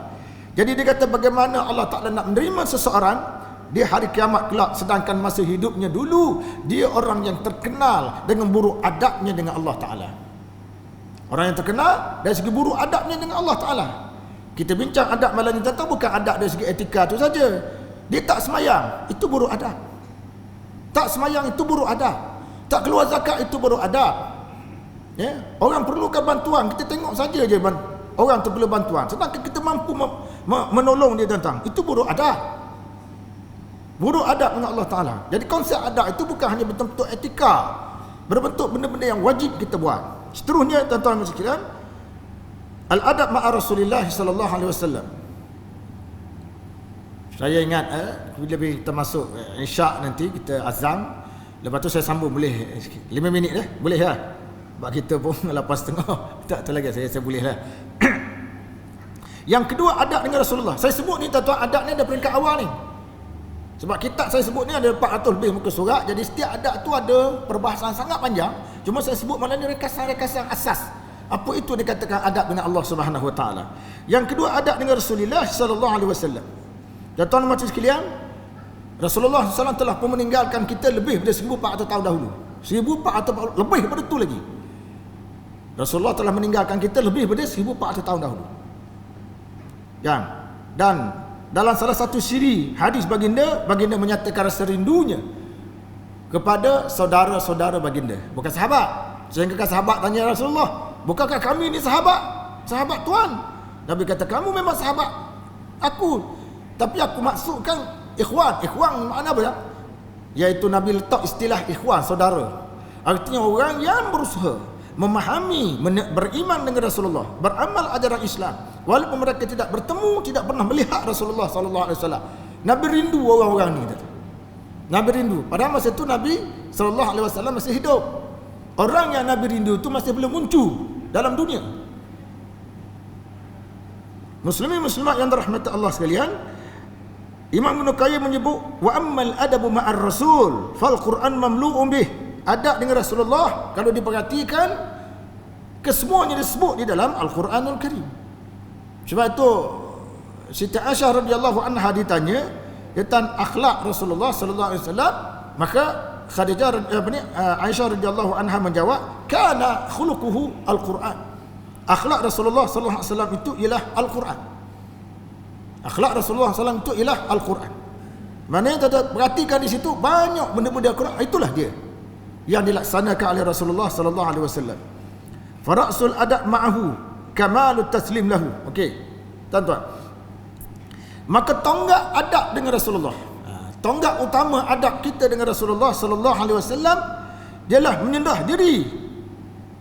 Jadi dia kata bagaimana Allah Ta'ala nak menerima seseorang di hari kiamat kelak, sedangkan masa hidupnya dulu dia orang yang terkenal dengan buruk adabnya dengan Allah Ta'ala. Orang yang terkenal dari segi buruk adabnya dengan Allah Ta'ala. Kita bincang adab malam ni tuan-tuan, bukan adab dari segi etika tu saja. Dia tak semayang, itu buruk adab. Tak semayang itu buruk adab. Tak keluar zakat itu buruk adab. Orang perlukan bantuan, kita tengok saja je orang tu perlu bantuan, sedangkan kita mampu menolong dia tuan-tuan, itu buruk adab. Buruk adab dengan Allah Ta'ala. Jadi konsep adab itu bukan hanya bentuk-bentuk etika, berbentuk benda-benda yang wajib kita buat. Seterusnya tuan-tuan dan sekalian, al-adab ma'a Rasulullah sallallahu alaihi wasallam. Saya ingat bila kita masuk Isyak nanti kita azam, lepas tu saya sambung boleh 5 minit dah, boleh lah. Sebab kita pun 8.30 tak lagi saya boleh lah. Yang kedua adab dengan Rasulullah. Saya sebut ni tuan-tuan, adab ni ada peringkat awal ni. Sebab kitab saya sebut ni ada 400 lebih muka surat. Jadi setiap adab tu ada perbahasan sangat panjang. Cuma saya sebut malam ni rekasan-rekasan asas. Apa itu dikatakan adab dengan Allah Subhanahu Wa Taala. Yang kedua adab dengan Rasulullah sallallahu alaihi wasallam. Dan tuan macam sekalian, Rasulullah SAW telah pun meninggalkan kita lebih daripada 1400 tahun dahulu. 1400 lebih daripada itu lagi. Rasulullah telah meninggalkan kita lebih daripada 1400 tahun dahulu. Dan dalam salah satu siri hadis baginda menyatakan rasa rindunya kepada saudara-saudara baginda, bukan sahabat. Sehingga sahabat tanya Rasulullah, bukankah kami ni sahabat Tuan? Nabi kata, kamu memang sahabat aku, tapi aku maksudkan ikhwan. Ikhwan makna apa ya? Iaitu Nabi letak istilah ikhwan, saudara. Artinya orang yang berusaha memahami, beriman dengan Rasulullah, beramal ajaran Islam, walaupun mereka tidak bertemu, tidak pernah melihat Rasulullah sallallahu alaihi wasallam. Nabi rindu orang-orang ni. Nabi rindu. Pada masa itu Nabi sallallahu alaihi wasallam masih hidup. Orang yang Nabi rindu itu masih belum muncul dalam dunia. Muslimin muslimat yang dirahmati Allah sekalian, Imam Ibn Qayyim menyebut wa ammal adabu ma'ar rasul fal Quran mamlu'un bih. Adab dengan Rasulullah kalau diperhatikan kesemuanya disebut di dalam Al-Quranul Karim. Sebab itu Siti Aisyah radhiyallahu anha ditanya tentang akhlak Rasulullah sallallahu alaihi wasallam, maka Aisyah radhiyallahu anha menjawab, kana khuluquhu Al-Quran. Akhlak Rasulullah sallallahu alaihi wasallam itu ialah Al-Quran. Akhlak Rasulullah sallallahu itu ialah Al-Quran. Maknanya kita perhatikan di situ banyak benda-benda Al-Quran, itulah dia yang dilaksanakan oleh Rasulullah sallallahu alaihi wasallam. Farasul adab ma'ahu kamalut taslim lahu. Okey, tuan-tuan, maka tonggak adab dengan Rasulullah, tonggak utama adab kita dengan Rasulullah sallallahu alaihi wasallam ialah menyerah diri.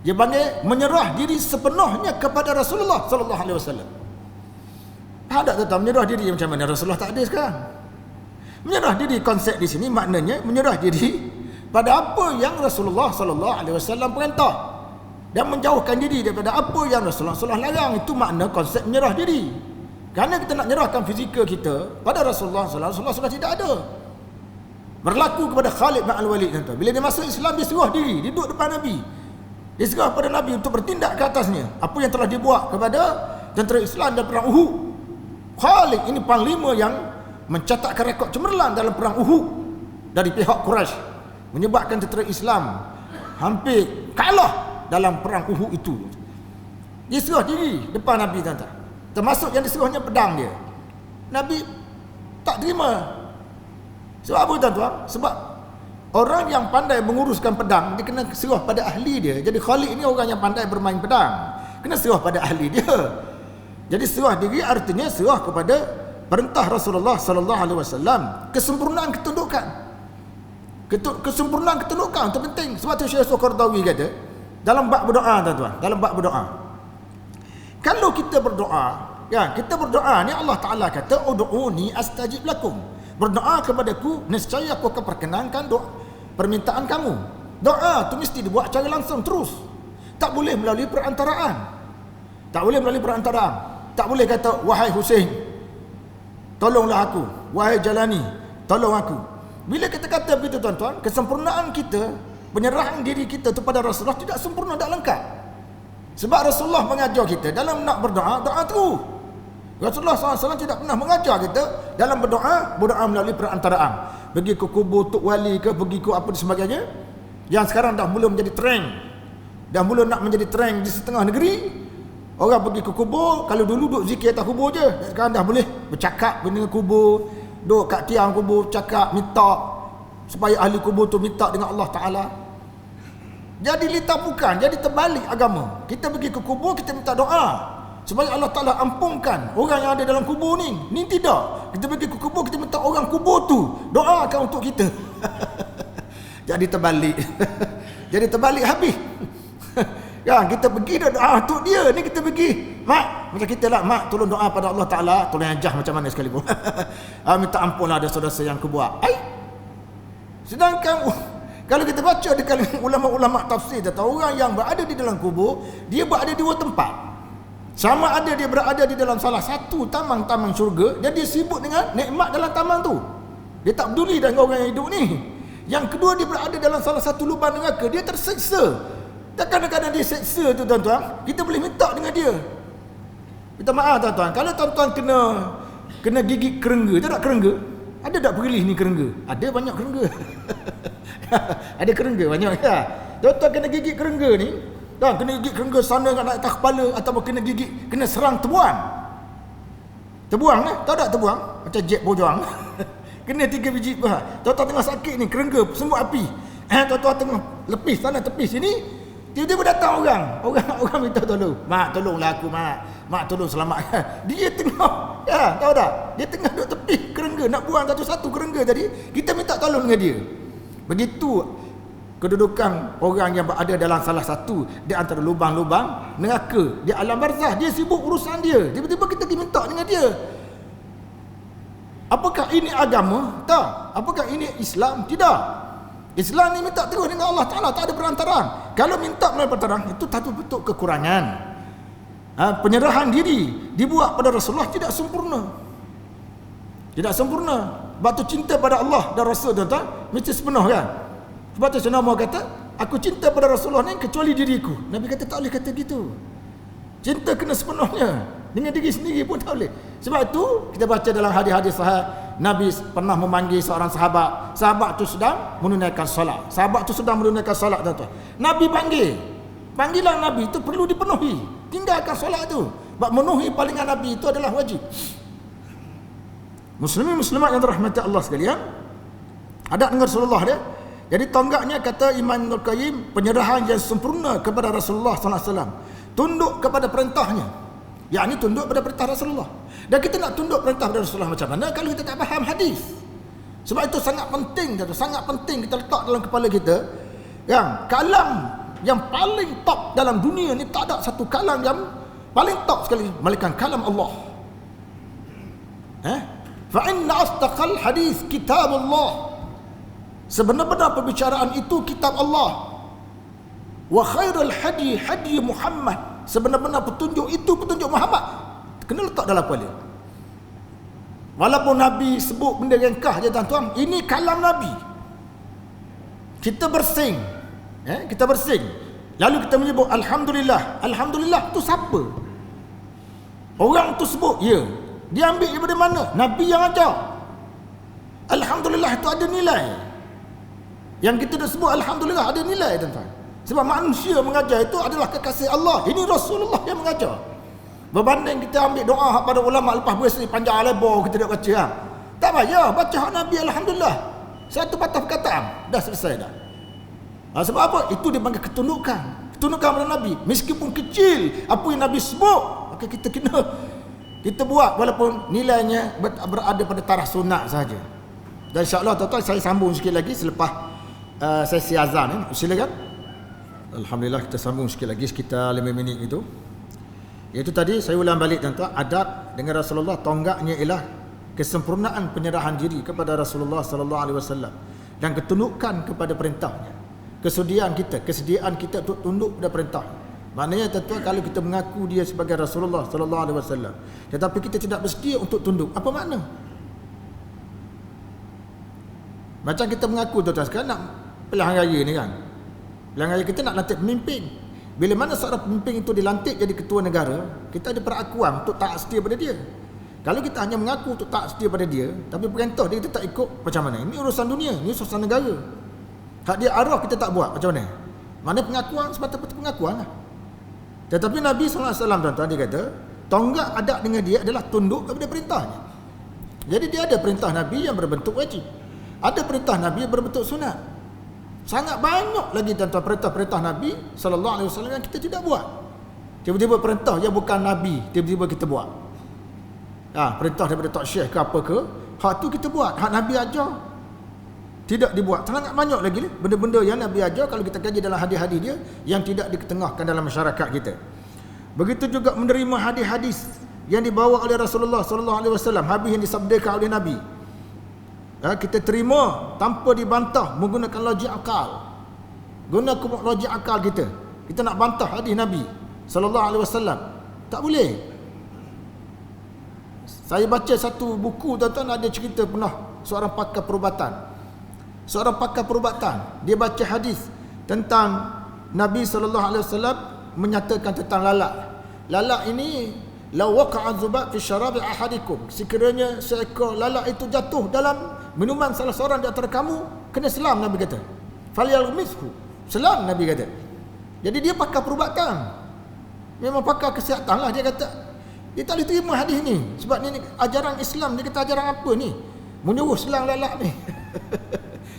Dia panggil menyerah diri sepenuhnya kepada Rasulullah sallallahu alaihi wasallam. Ada tuan-tuan, menyerah diri macam mana? Rasulullah tak ada sekarang. Menyerah diri, konsep di sini maknanya menyerah diri pada apa yang Rasulullah sallallahu alaihi wasallam perintah dan menjauhkan diri daripada apa yang Rasulullah larang. Itu makna konsep menyerah diri. Kerana kita nak menyerahkan fizikal kita pada Rasulullah sallallahu alaihi wasallam sudah tidak ada. Berlaku kepada Khalid bin Al-Walid tuan-tuan. Bila dia masuk Islam, dia serah diri, dia duduk depan Nabi. Dia serah pada Nabi untuk bertindak ke atasnya apa yang telah dibuat kepada tentera Islam dan perang Uhud. Khalid ini panglima yang mencatatkan rekod cemerlang dalam perang Uhud dari pihak Quraisy, menyebabkan tentera Islam hampir kalah dalam perang Uhud itu. Dia serah diri depan Nabi tuan-tuan. Termasuk yang diserahnya pedang dia. Nabi tak terima. Sebab apa tuan-tuan? Sebab orang yang pandai menguruskan pedang, dia kena serah pada ahli dia. Jadi Khalid ini orang yang pandai bermain pedang, kena serah pada ahli dia. Jadi serah diri artinya serah kepada perintah Rasulullah sallallahu alaihi wasallam. Kesempurnaan ketundukan. Kesempurnaan ketundukan itu penting. Sebab tu Syekh Qardawi kata dalam bab berdoa tuan-tuan, dalam bab berdoa, kalau kita berdoa, ya, kita berdoa ni Allah Taala kata ud'uni astajib lakum. Berdoa kepadaku, nescaya aku akan perkenankan doa permintaan kamu. Doa tu mesti dibuat secara langsung terus. Tak boleh melalui perantaraan. Tak boleh melalui perantaraan. Tak boleh kata wahai Husain, tolonglah aku. Wahai Jalani, tolong aku. Bila kita kata begitu tuan-tuan, kesempurnaan kita, penyerahan diri kita kepada Rasulullah tidak sempurna, tak lengkap. Sebab Rasulullah mengajar kita dalam nak berdoa, doa terus. Rasulullah SAW tidak pernah mengajar kita dalam berdoa, berdoa melalui perantaraan. Pergi ke kubur Tok Wali ke, pergi ke apa dan sebagainya. Yang sekarang dah mula menjadi trend. Dah mula nak menjadi trend di setengah negeri. Orang pergi ke kubur, kalau dulu duduk zikir atas kubur je. Sekarang dah boleh bercakap dengan kubur. Duduk kat tiang kubur, cakap, minta. Supaya ahli kubur tu minta dengan Allah Ta'ala. Jadi litapukan, jadi terbalik agama. Kita pergi ke kubur, kita minta doa supaya Allah Ta'ala ampunkan orang yang ada dalam kubur ni. Ni tidak. Kita pergi ke kubur, kita minta orang kubur tu doakan untuk kita. Jadi terbalik. Jadi terbalik habis. Ya, kita pergi dah doa untuk dia. Ni kita pergi, mak, macam kita lah, mak tolong doa pada Allah Ta'ala, tolong ajah macam mana sekalipun. Minta ampun lah dosa-dosa yang aku buat. Sedangkan kalau kita baca di kalangan ulama-ulama tafsir, kata orang yang berada di dalam kubur, dia berada di dua tempat. Sama ada dia berada di dalam salah satu taman-taman syurga, dan dia sibuk dengan nikmat dalam taman tu. Dia tak peduli dengan orang yang hidup ni. Yang kedua, dia berada dalam salah satu lubang neraka, dia terseksa. Dan kadang-kadang dia seksa tu tuan-tuan, kita boleh minta dengan dia. Minta maaf tuan-tuan, kalau tuan-tuan kena gigit kerengga, tak ada kerengga? Ada tak perlis ni kerengga? Ada banyak kerengga. Ada kerengga banyak ya. Tuan-tuan kena gigit kerengga ni, dan kena gigit kerengga sana nak atas kepala, ataupun kena gigit, kena serang tebuang. Tebuang ni, tahu tak tebuang? Macam jet bojang. Kena 3 biji. Tuan-tuan tengah sakit ni, kerengga semut api. Tuan-tuan tengah lepis sana tepi sini, tiba-tiba datang orang minta tolong. Mak, tolonglah aku, mak tolong selamatkan. Dia tengah, ya, tahu tak? Dia tengah duduk tepi kerengga, nak buang satu-satu kerengga tadi, kita minta tolong dengan dia. Begitu kedudukan orang yang berada dalam salah satu di antara lubang-lubang neraka di alam barzah. Dia sibuk urusan dia, tiba-tiba kita pergi minta dengan dia. Apakah ini agama? Tak. Apakah ini Islam? Tidak. Islam ni minta terus dengan Allah Ta'ala, tak ada perantaraan. Kalau minta melalui perantaraan, itu satu bentuk kekurangan. penyerahan diri dibuat pada Rasulullah tidak sempurna. Tidak sempurna. Sebab tu cinta pada Allah dan Rasul tuan-tuan mesti sepenuh kan. Sebab tu Sayyidina Umar kata, aku cinta pada Rasulullah ni kecuali diriku. Nabi kata tak boleh kata gitu. Cinta kena sepenuhnya. Dengan diri sendiri pun tak boleh. Sebab itu kita baca dalam hadis-hadis sahih, Nabi pernah memanggil seorang sahabat. Sahabat tu sedang menunaikan solat. Sahabat tu sedang menunaikan solat tuan-tuan. Nabi panggil. Panggilan Nabi itu perlu dipenuhi. Tinggalkan solat tu. Sebab memenuhi panggilan Nabi itu adalah wajib. Muslimin muslimat yang dirahmati Allah sekalian, ada dengan Rasulullah dia. Jadi tonggaknya kata Imam Ibnul Qayyim, penyerahan yang sempurna kepada Rasulullah sallallahu alaihi wasallam. Tunduk kepada perintahnya. Yakni tunduk pada perintah Rasulullah. Dan kita nak tunduk perintah pada Rasulullah macam mana kalau kita tak faham hadis? Sebab itu sangat penting, sangat penting kita letak dalam kepala kita yang kalam yang paling top dalam dunia ni, tak ada satu kalam yang paling top sekali melainkan kalam Allah. Fa inna asdaqal hadis kitab Allah. Sebenar-benar perbicaraan itu kitab Allah. Wa khairul hadi hadi Muhammad. Sebenar-benar petunjuk itu petunjuk Muhammad. Kena letak dalam kepala. Walaupun Nabi sebut benda ringkas je tuan-tuan, ini kalam Nabi. Kita bersing. Kita bersing. Lalu kita menyebut alhamdulillah. Alhamdulillah tu siapa? Orang tu sebut, ya. Dia ambil daripada mana? Nabi yang ajar. Alhamdulillah itu ada nilai. Yang kita dah sebut alhamdulillah ada nilai tuan-tuan. Sebab manusia mengajar itu adalah kekasih Allah. Ini Rasulullah yang mengajar. Berbanding kita ambil doa pada ulama lepas bersih panjang lebar kita nak baca. Tak payah baca hak Nabi alhamdulillah. Satu patah perkataan dah selesai dah. Sebab apa? Itu dipanggil ketundukan. Ketundukan pada Nabi. Meskipun kecil apa yang Nabi sebut, maka kita kena kita buat walaupun nilainya berada pada taraf sunat saja. Dan insya-Allah tuan-tuan saya sambung sikit lagi selepas sesi azan ni. Silakan. Alhamdulillah kita sambung sikit lagi sekitar 5 minit itu. Iaitu tadi saya ulang balik tuan-tuan, adab dengan Rasulullah tonggaknya ialah kesempurnaan penyerahan diri kepada Rasulullah sallallahu alaihi wasallam dan ketundukan kepada perintahnya. Kesediaan kita untuk tunduk pada perintah. Maknanya tuan-tuan, kalau kita mengaku dia sebagai Rasulullah sallallahu alaihi wasallam tetapi kita tidak bersedia untuk tunduk, apa makna? Macam kita mengaku tuan-tuan sekarang nak pilihan raya ni kan. Pilihan raya kita nak lantik pemimpin. Bila mana seorang pemimpin itu dilantik jadi ketua negara, kita ada perakuan untuk taat setia pada dia. Kalau kita hanya mengaku untuk taat setia pada dia, tapi perintah dia kita tak ikut, macam mana? Ini urusan dunia, ini urusan negara. Hak dia arah kita tak buat, macam mana? Mana pengakuan semata-mata pengakuan lah. Tetapi Nabi SAW tuan-tuan, dia kata tonggak adab dengan dia adalah tunduk kepada perintahnya. Jadi dia ada perintah Nabi yang berbentuk wajib, ada perintah Nabi yang berbentuk sunat. Sangat banyak lagi tuan-tuan perintah-perintah Nabi SAW yang kita tidak buat. Tiba-tiba perintah yang bukan Nabi, tiba-tiba kita buat. Perintah daripada Tok Syekh ke apa ke, hak tu kita buat. Hak Nabi ajar tidak dibuat. Sangat banyak lagi benda-benda yang Nabi ajar kalau kita kaji dalam hadis-hadis dia yang tidak diketengahkan dalam masyarakat kita. Begitu juga menerima hadis-hadis yang dibawa oleh Rasulullah sallallahu alaihi wasallam, hadis yang disabdakan oleh Nabi. Kita terima tanpa dibantah menggunakan logik akal. Gunakan logik akal kita. Kita nak bantah hadis Nabi sallallahu alaihi wasallam, tak boleh. Saya baca satu buku tuan-tuan, ada cerita pernah seorang pakar perubatan. Seorang pakar perubatan, dia baca hadis tentang Nabi sallallahu alaihi wasallam menyatakan tentang lalat. Lalat ini la waqa'a dzubab fi syarabi ahadikum. Sekiranya seekor lalat itu jatuh dalam minuman salah seorang di antara kamu, kena selam, Nabi kata. Falyalmishu. Selam, Nabi kata. Jadi dia pakar perubatan. Memang pakar kesihatan lah, dia kata. Dia tak boleh terima hadis ni sebab ni ajaran Islam. Dia kata ajaran apa ni? Menyuruh selang lalat ni.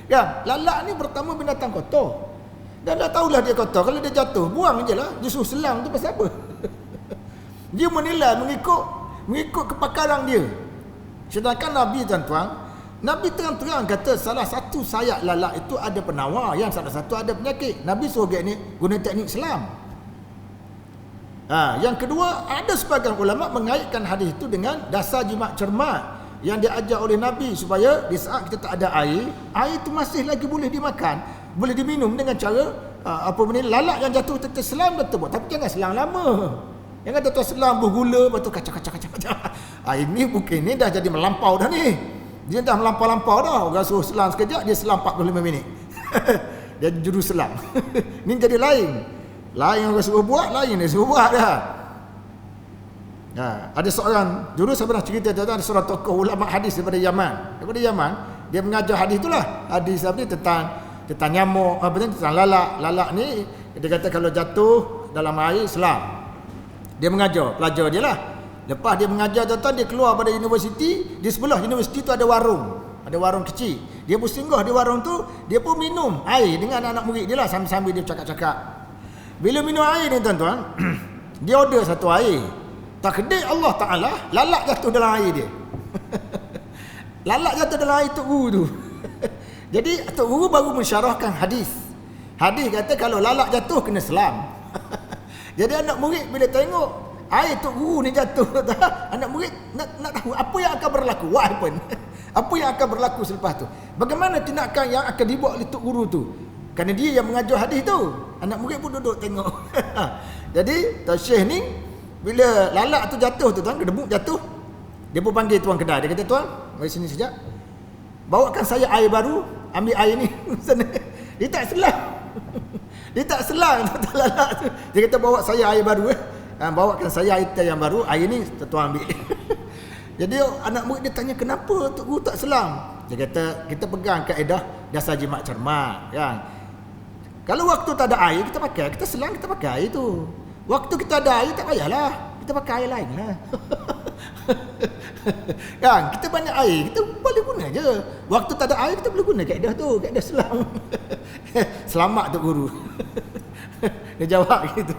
Kan? Lalat ni pertama binatang kotor. Dan dah tahulah dia kotor. Kalau dia jatuh, buang je lah. Dia suruh selang tu pasal apa? Dia menilai mengikut kepakaran dia. Sedangkan Nabi tuan-tuan, Nabi terang-terang kata salah satu sayap lalat itu ada penawar, yang salah satu ada penyakit. Nabi suruh ni guna teknik selam. Yang kedua, ada sebagian ulama mengaitkan hadis itu dengan dasar jimat cermat yang diajar oleh Nabi, supaya di saat kita tak ada air itu masih lagi boleh dimakan, boleh diminum dengan cara lalat yang jatuh terselam betul, tapi jangan selang lama. Yang kata tuan selang bergula, lepas tu kacau. Ini mungkin ni dah jadi melampau dah ni. Dia dah melampau-lampau dah. Orang suruh selang sekejap, dia selang 45 minit. Dia juru selang. Ni jadi lain. Lain orang suruh buat, lain dia suruh buat dah. Ada seorang juru, saya pernah cerita tu, ada seorang tokoh ulama hadis daripada Yaman. Daripada Yaman, dia mengajar hadis itulah. Hadis apa ni tentang nyamuk, tentang lalak. Lalak ni dia kata kalau jatuh dalam air selam. Dia mengajar, pelajar dia lah. Lepas dia mengajar tuan-tuan, dia keluar pada universiti. Di sebelah universiti tu ada warung. Ada warung kecil. Dia pun singgah di warung tu, dia pun minum air dengan anak murid dia lah, sambil-sambil dia cakap-cakap. Bila minum air ni tuan-tuan, dia order satu air. Takdir Allah Ta'ala, lalak jatuh dalam air dia. Lalak jatuh dalam air Tok Guru tu. Jadi Tok Guru baru mensyarahkan hadis. Hadis kata kalau lalak jatuh kena selam. Jadi anak murid bila tengok air Tok Guru ni jatuh, anak murid nak tahu apa yang akan berlaku. What happened? Apa yang akan berlaku selepas tu? Bagaimana tindakan yang akan dibuat oleh Tok Guru tu? Kerana dia yang mengajar hadis tu. Anak murid pun duduk tengok. Jadi Tuan Syekh ni bila lalak tu jatuh tu tuan, kedebuk jatuh, dia pun panggil tuan kedai. Dia kata, tuan, mari sini sekejap. Bawakan saya air baru, ambil air ni sana. Dia tak selang. Dia tak selang lalak tu. Dia kata bawa saya air baru bawakan saya air yang baru, air ni tuan ambil. Jadi anak murid dia tanya kenapa Tok Guru tak selang. Dia kata kita pegang kaedah dasar jimat cermat kan. Kalau waktu tak ada air kita pakai, kita selang kita pakai air tu. Waktu kita ada air tak payahlah, kita pakai air lain lah. Kan, kita banyak air, kita boleh guna je. Waktu tak ada air kita boleh guna kaedah tu, kaedah selang. Selamat Tok Guru. Dia jawab gitu.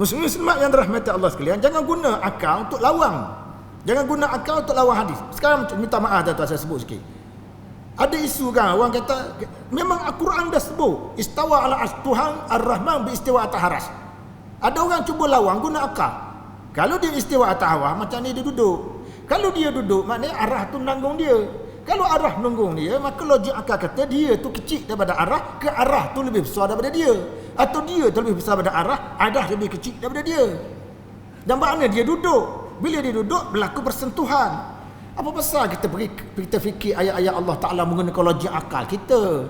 Muslimat yang dirahmati Allah sekalian, jangan guna akal untuk lawang. Jangan guna akal untuk lawan hadis. Sekarang minta maaf tuan-tuan, saya sebut sikit. Ada isu kan, orang kata memang Al-Quran dah sebut istawa ala arsh, Tuhan Ar-Rahman beristiwa atas arsh. Ada orang cuba lawan guna akal. Kalau dia istiwa atas arsh, macam ni dia duduk. Kalau dia duduk, maknanya arah tu nanggung dia. Kalau arah nanggung dia, maka logik akal kata dia tu kecil daripada arah, ke arah tu lebih besar daripada dia. Atau dia tu lebih besar daripada arah lebih kecil daripada dia. Dan makna dia duduk. Bila dia duduk, berlaku persentuhan. Apa pasal kita fikir ayat-ayat Allah Ta'ala menggunakan logik akal kita?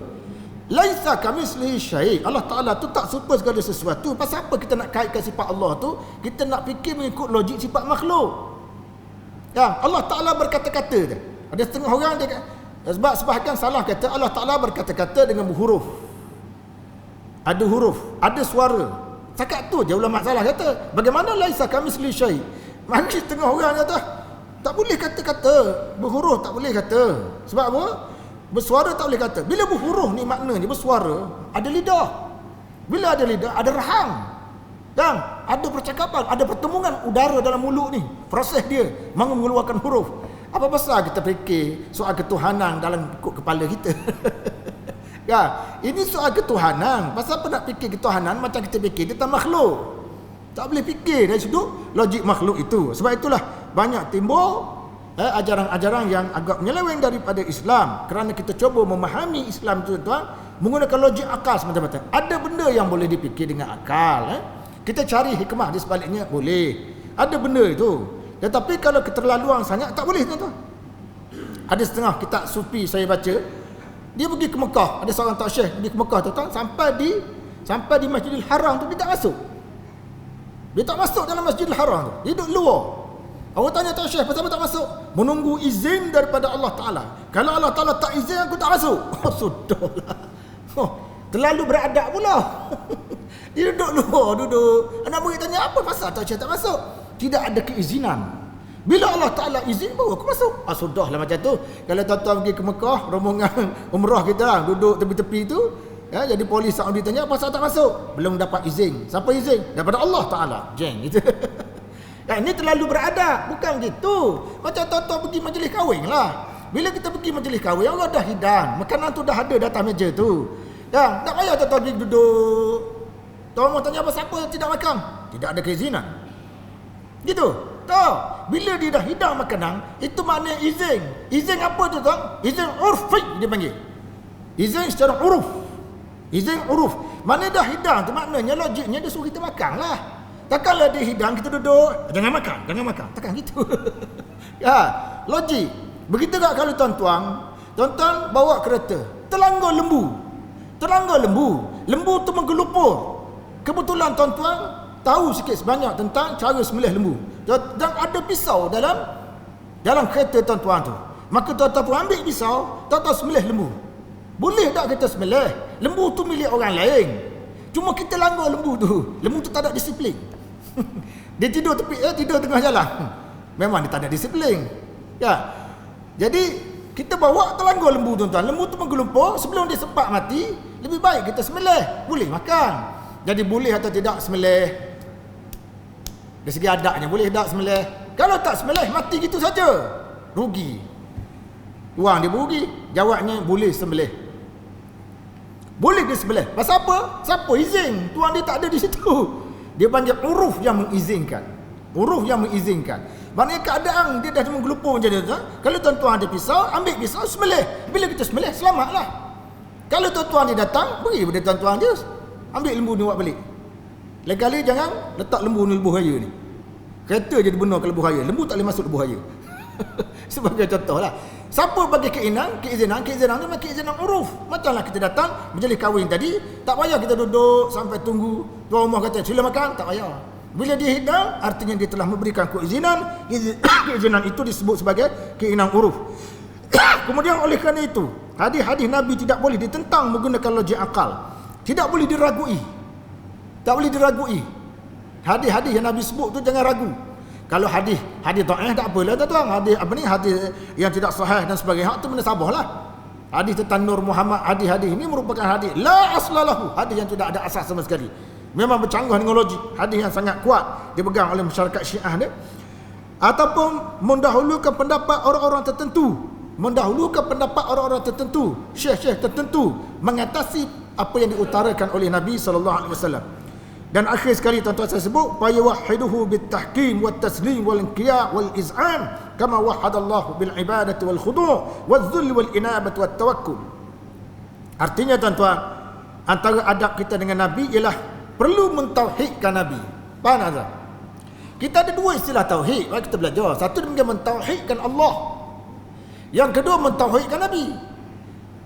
Laisa kamitslihi syai'. Allah Ta'ala tu tak serupa segala sesuatu. Pasal apa kita nak kaitkan sifat Allah tu? Kita nak fikir mengikut logik sifat makhluk. Ya, Allah Ta'ala berkata-kata tu. Ada setengah orang dia, sebab sebahagian salah kata Allah Ta'ala berkata-kata dengan huruf. Ada huruf, ada suara. Cakap tu je ulama salah kata. Bagaimana laisa kamitslihi syai'? Mari setengah orang kata tak boleh kata-kata, berhuruf tak boleh kata. Sebab apa? Bersuara tak boleh kata. Bila berhuruf ni maknanya bersuara, ada lidah. Bila ada lidah, ada rahang. Dan ada percakapan, ada pertemuan udara dalam mulut ni. Proses dia mengeluarkan huruf. Apa pasal kita fikir soal ketuhanan dalam kepala kita? Ya, ini soal ketuhanan. Pasal apa nak fikir ketuhanan macam kita fikir tentang makhluk? Tak boleh fikir dari sudut logik makhluk itu. Sebab itulah banyak timbul ajaran-ajaran yang agak menyeleweng daripada Islam. Kerana kita cuba memahami Islam itu tuan, menggunakan logik akal semata-mata. Ada benda yang boleh dipikir dengan akal. Kita cari hikmah di sebaliknya, boleh. Ada benda itu. Tetapi kalau keterlaluan sangat, tak boleh tuan-tuan. Ada setengah kitab sufi saya baca, dia pergi ke Mekah. Ada seorang tak syekh pergi ke Mekah tuan-tuan, sampai di Masjidil Haram tu dia tak masuk. Dia tak masuk dalam Masjidil Haram tu. Dia duduk luar. Orang tanya tak syekh, pasal apa tak masuk? Menunggu izin daripada Allah Ta'ala. Kalau Allah Ta'ala tak izin, aku tak masuk. Oh, sudahlah. Terlalu beradab pula. Dia duduk luar, duduk. Anak murid tanya, apa pasal tak syekh tak masuk? Tidak ada keizinan. Bila Allah Ta'ala izin, baru aku masuk. Sudahlah macam tu. Kalau tuan-tuan pergi ke Mekah, rombongan umrah kita lah, duduk tepi-tepi tu, ya, jadi polis Saudi tanya, apa pasal tak masuk? Belum dapat izin. Siapa izin? Daripada Allah Ta'ala. Jeng gitu. Ya, ini terlalu beradab. Bukan gitu. Macam tuan-tuan pergi majlis kahwin lah. Bila kita pergi majlis kahwin, Allah dah hidang. Makanan tu dah ada atas meja tu. Ya, tak payah tuan-tuan pergi duduk. Tuan mau tanya apa siapa yang tidak makan? Tidak ada keizinan. Gitu. Tahu? Bila dia dah hidang makanan, itu maknanya izin. Izin apa tu tuan? Izin urfi dia panggil. Izin secara uruf. Izin uruf. Mana dah hidang tu maknanya logiknya dia suruh kita makan lah. Takkanlah dia hidang kita duduk, jangan makan. Takkan gitu. Ya, logik. Begitu tak kalau tuan-tuan bawa kereta, terlanggar lembu. Lembu tu menggelupur. Kebetulan tuan-tuan tahu sikit sebanyak tentang cara sembelih lembu. Dan ada pisau dalam kereta tuan-tuan tu. Maka tuan-tuan pun ambil pisau, tuan-tuan sembelih lembu. Boleh tak kita sembelih? Lembu tu milik orang lain. Cuma kita langgar lembu tu. Lembu tu tak ada disiplin. Dia tidur tidur tengah jalan. Memang dia tak ada disiplin. Ya. Jadi kita bawa terlanggar lembu tuan-tuan. Lembu tu menggelumpur, sebelum dia sempat mati, lebih baik kita sembelih. Boleh makan. Jadi boleh atau tidak sembelih? Dari segi adabnya boleh tak sembelih? Kalau tak sembelih, mati gitu saja. Rugi. Wang dia berugi. Jawabnya boleh sembelih. Boleh dia sembelih. Pasal apa? Siapa izin? Tuan dia tak ada di situ. Dia panggil uruf yang mengizinkan. Maknanya keadaan dia dah menggelupur macam tu. Kalau tuan-tuan ada pisau, ambil pisau, sembelih. Bila kita sembelih, selamatlah. Kalau tuan-tuan dia datang, beri pada tuan-tuan dia, ambil lembu ni buat balik. Lain kali jangan letak lembu ni lebuh raya ni. Kereta je dibenarkan lebuh raya. Lembu tak boleh masuk lebuh raya. Sebagai contoh lah. Siapa bagi keizinan tu memang keizinan uruf. Macamlah kita datang majlis kahwin tadi, tak payah kita duduk sampai tunggu tuan rumah kata sila makan, tak payah. Bila dia hidang, artinya dia telah memberikan keizinan. Keizinan itu disebut sebagai keizinan uruf. Kemudian oleh kerana itu, hadis-hadis Nabi tidak boleh ditentang menggunakan logik akal. Tidak boleh diragui. Hadis-hadis yang Nabi sebut tu jangan ragu. Kalau hadis dhaif tak apalah tuan-tuan. Hadis yang tidak sahih dan sebagainya, hak tu menasabahlah. Hadis tentang Nur Muhammad, hadis ini merupakan hadis la aslalahu, hadis yang tidak ada asas sama sekali. Memang bercanggah dengan logik, hadis yang sangat kuat dipegang oleh masyarakat Syiah dia. Ataupun mendahulukan pendapat orang-orang tertentu, syekh-syekh tertentu mengatasi apa yang diutarakan oleh Nabi sallallahu alaihi wasallam. Dan akhir sekali tuan-tuan saya sebut, fa yuwahhiduhu bitahkim wat taslim wal inqiya wal iz'an kama wahhadallahu bil ibadati wal khudu' wal dhull wal inabati wat tawakkul. Artinya tuan-tuan, antara adab kita dengan Nabi ialah perlu mentauhidkan Nabi. Faham tak? Kita ada dua istilah tauhid, mari kita belajar. Satu dengan mentauhidkan Allah. Yang kedua mentauhidkan Nabi.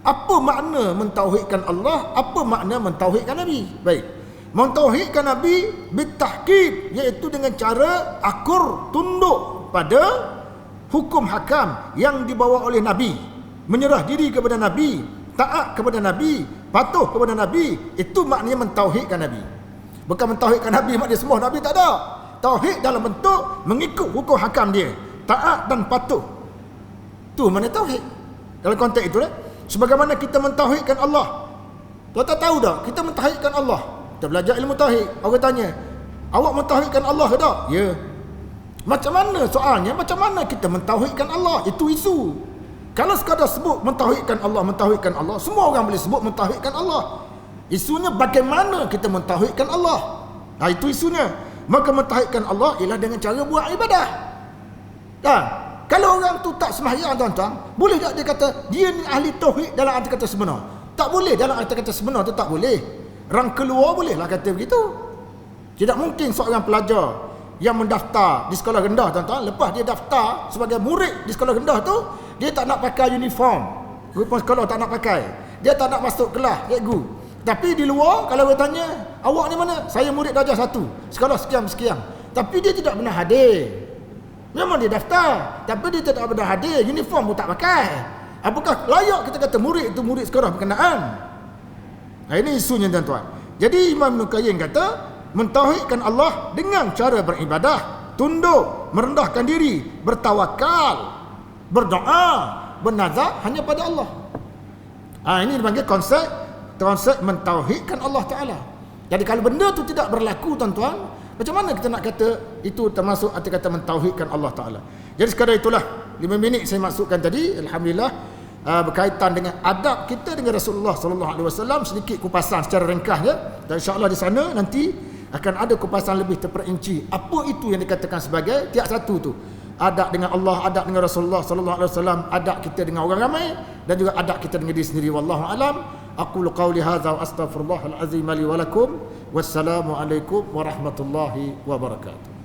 Apa makna mentauhidkan Allah? Apa makna mentauhidkan Nabi? Baik. Mentauhidkan Nabi bitahkim, iaitu dengan cara akur tunduk pada hukum hakam yang dibawa oleh Nabi, menyerah diri kepada Nabi, taat kepada Nabi, patuh kepada Nabi. Itu maknanya mentauhidkan Nabi. Bukan mentauhidkan Nabi maknanya semua Nabi, tak ada. Tauhid dalam bentuk mengikut hukum hakam dia, taat dan patuh. Itu makna tauhid. Dalam konteks itulah, sebagaimana kita mentauhidkan Allah. Tuan-tuan tahu tak, kita mentauhidkan Allah. Kita belajar ilmu tauhid. Orang tanya, awak mentauhidkan Allah ke tak? Ya. Macam mana soalnya? Macam mana kita mentauhidkan Allah? Itu isu. Kalau sekadar sebut mentauhidkan Allah, semua orang boleh sebut mentauhidkan Allah. Isunya bagaimana kita mentauhidkan Allah. Itu isunya. Maka mentauhidkan Allah ialah dengan cara buat ibadah. Kan? Kalau orang tu tak sembahyang tuan-tuan, boleh tak dia kata dia ni ahli tauhid dalam arti kata sebenar? Tak boleh, dalam arti kata sebenar tu tak boleh. Orang keluar bolehlah kata begitu. Tidak mungkin seorang pelajar yang mendaftar di sekolah rendah tuan-tuan, lepas dia daftar sebagai murid di sekolah rendah tu, dia tak nak pakai uniform. Uniform sekolah tak nak pakai. Dia tak nak masuk kelas cikgu. Tapi di luar kalau dia tanya, awak ni mana? Saya murid darjah 1, sekolah sekian. Tapi dia tidak pernah hadir. Memang dia daftar, tapi dia tidak pernah hadir, uniform pun tak pakai. Apakah layak kita kata murid itu murid sekolah berkenaan? Ini isunya tuan-tuan. Jadi Imam Ibn Qayyim kata, mentauhidkan Allah dengan cara beribadah, tunduk, merendahkan diri, bertawakal, berdoa, bernazar hanya pada Allah. Ini dipanggil konsep mentauhidkan Allah Ta'ala. Jadi kalau benda tu tidak berlaku tuan-tuan, macam mana kita nak kata itu termasuk arti kata mentauhidkan Allah Ta'ala? Jadi sekadar itulah 5 minit saya masukkan tadi. Alhamdulillah, berkaitan dengan adab kita dengan Rasulullah sallallahu alaihi wasallam, sedikit kupasan secara ringkasnya, dan insya-Allah di sana nanti akan ada kupasan lebih terperinci apa itu yang dikatakan sebagai tiap satu tu. Adab dengan Allah, adab dengan Rasulullah sallallahu alaihi wasallam, adab kita dengan orang ramai, dan juga adab kita dengan diri sendiri. Wallahu alam. Aqulu qawli hadza wa astaghfirullahal azim li wa lakum. Wassalamu alaikum warahmatullahi wabarakatuh.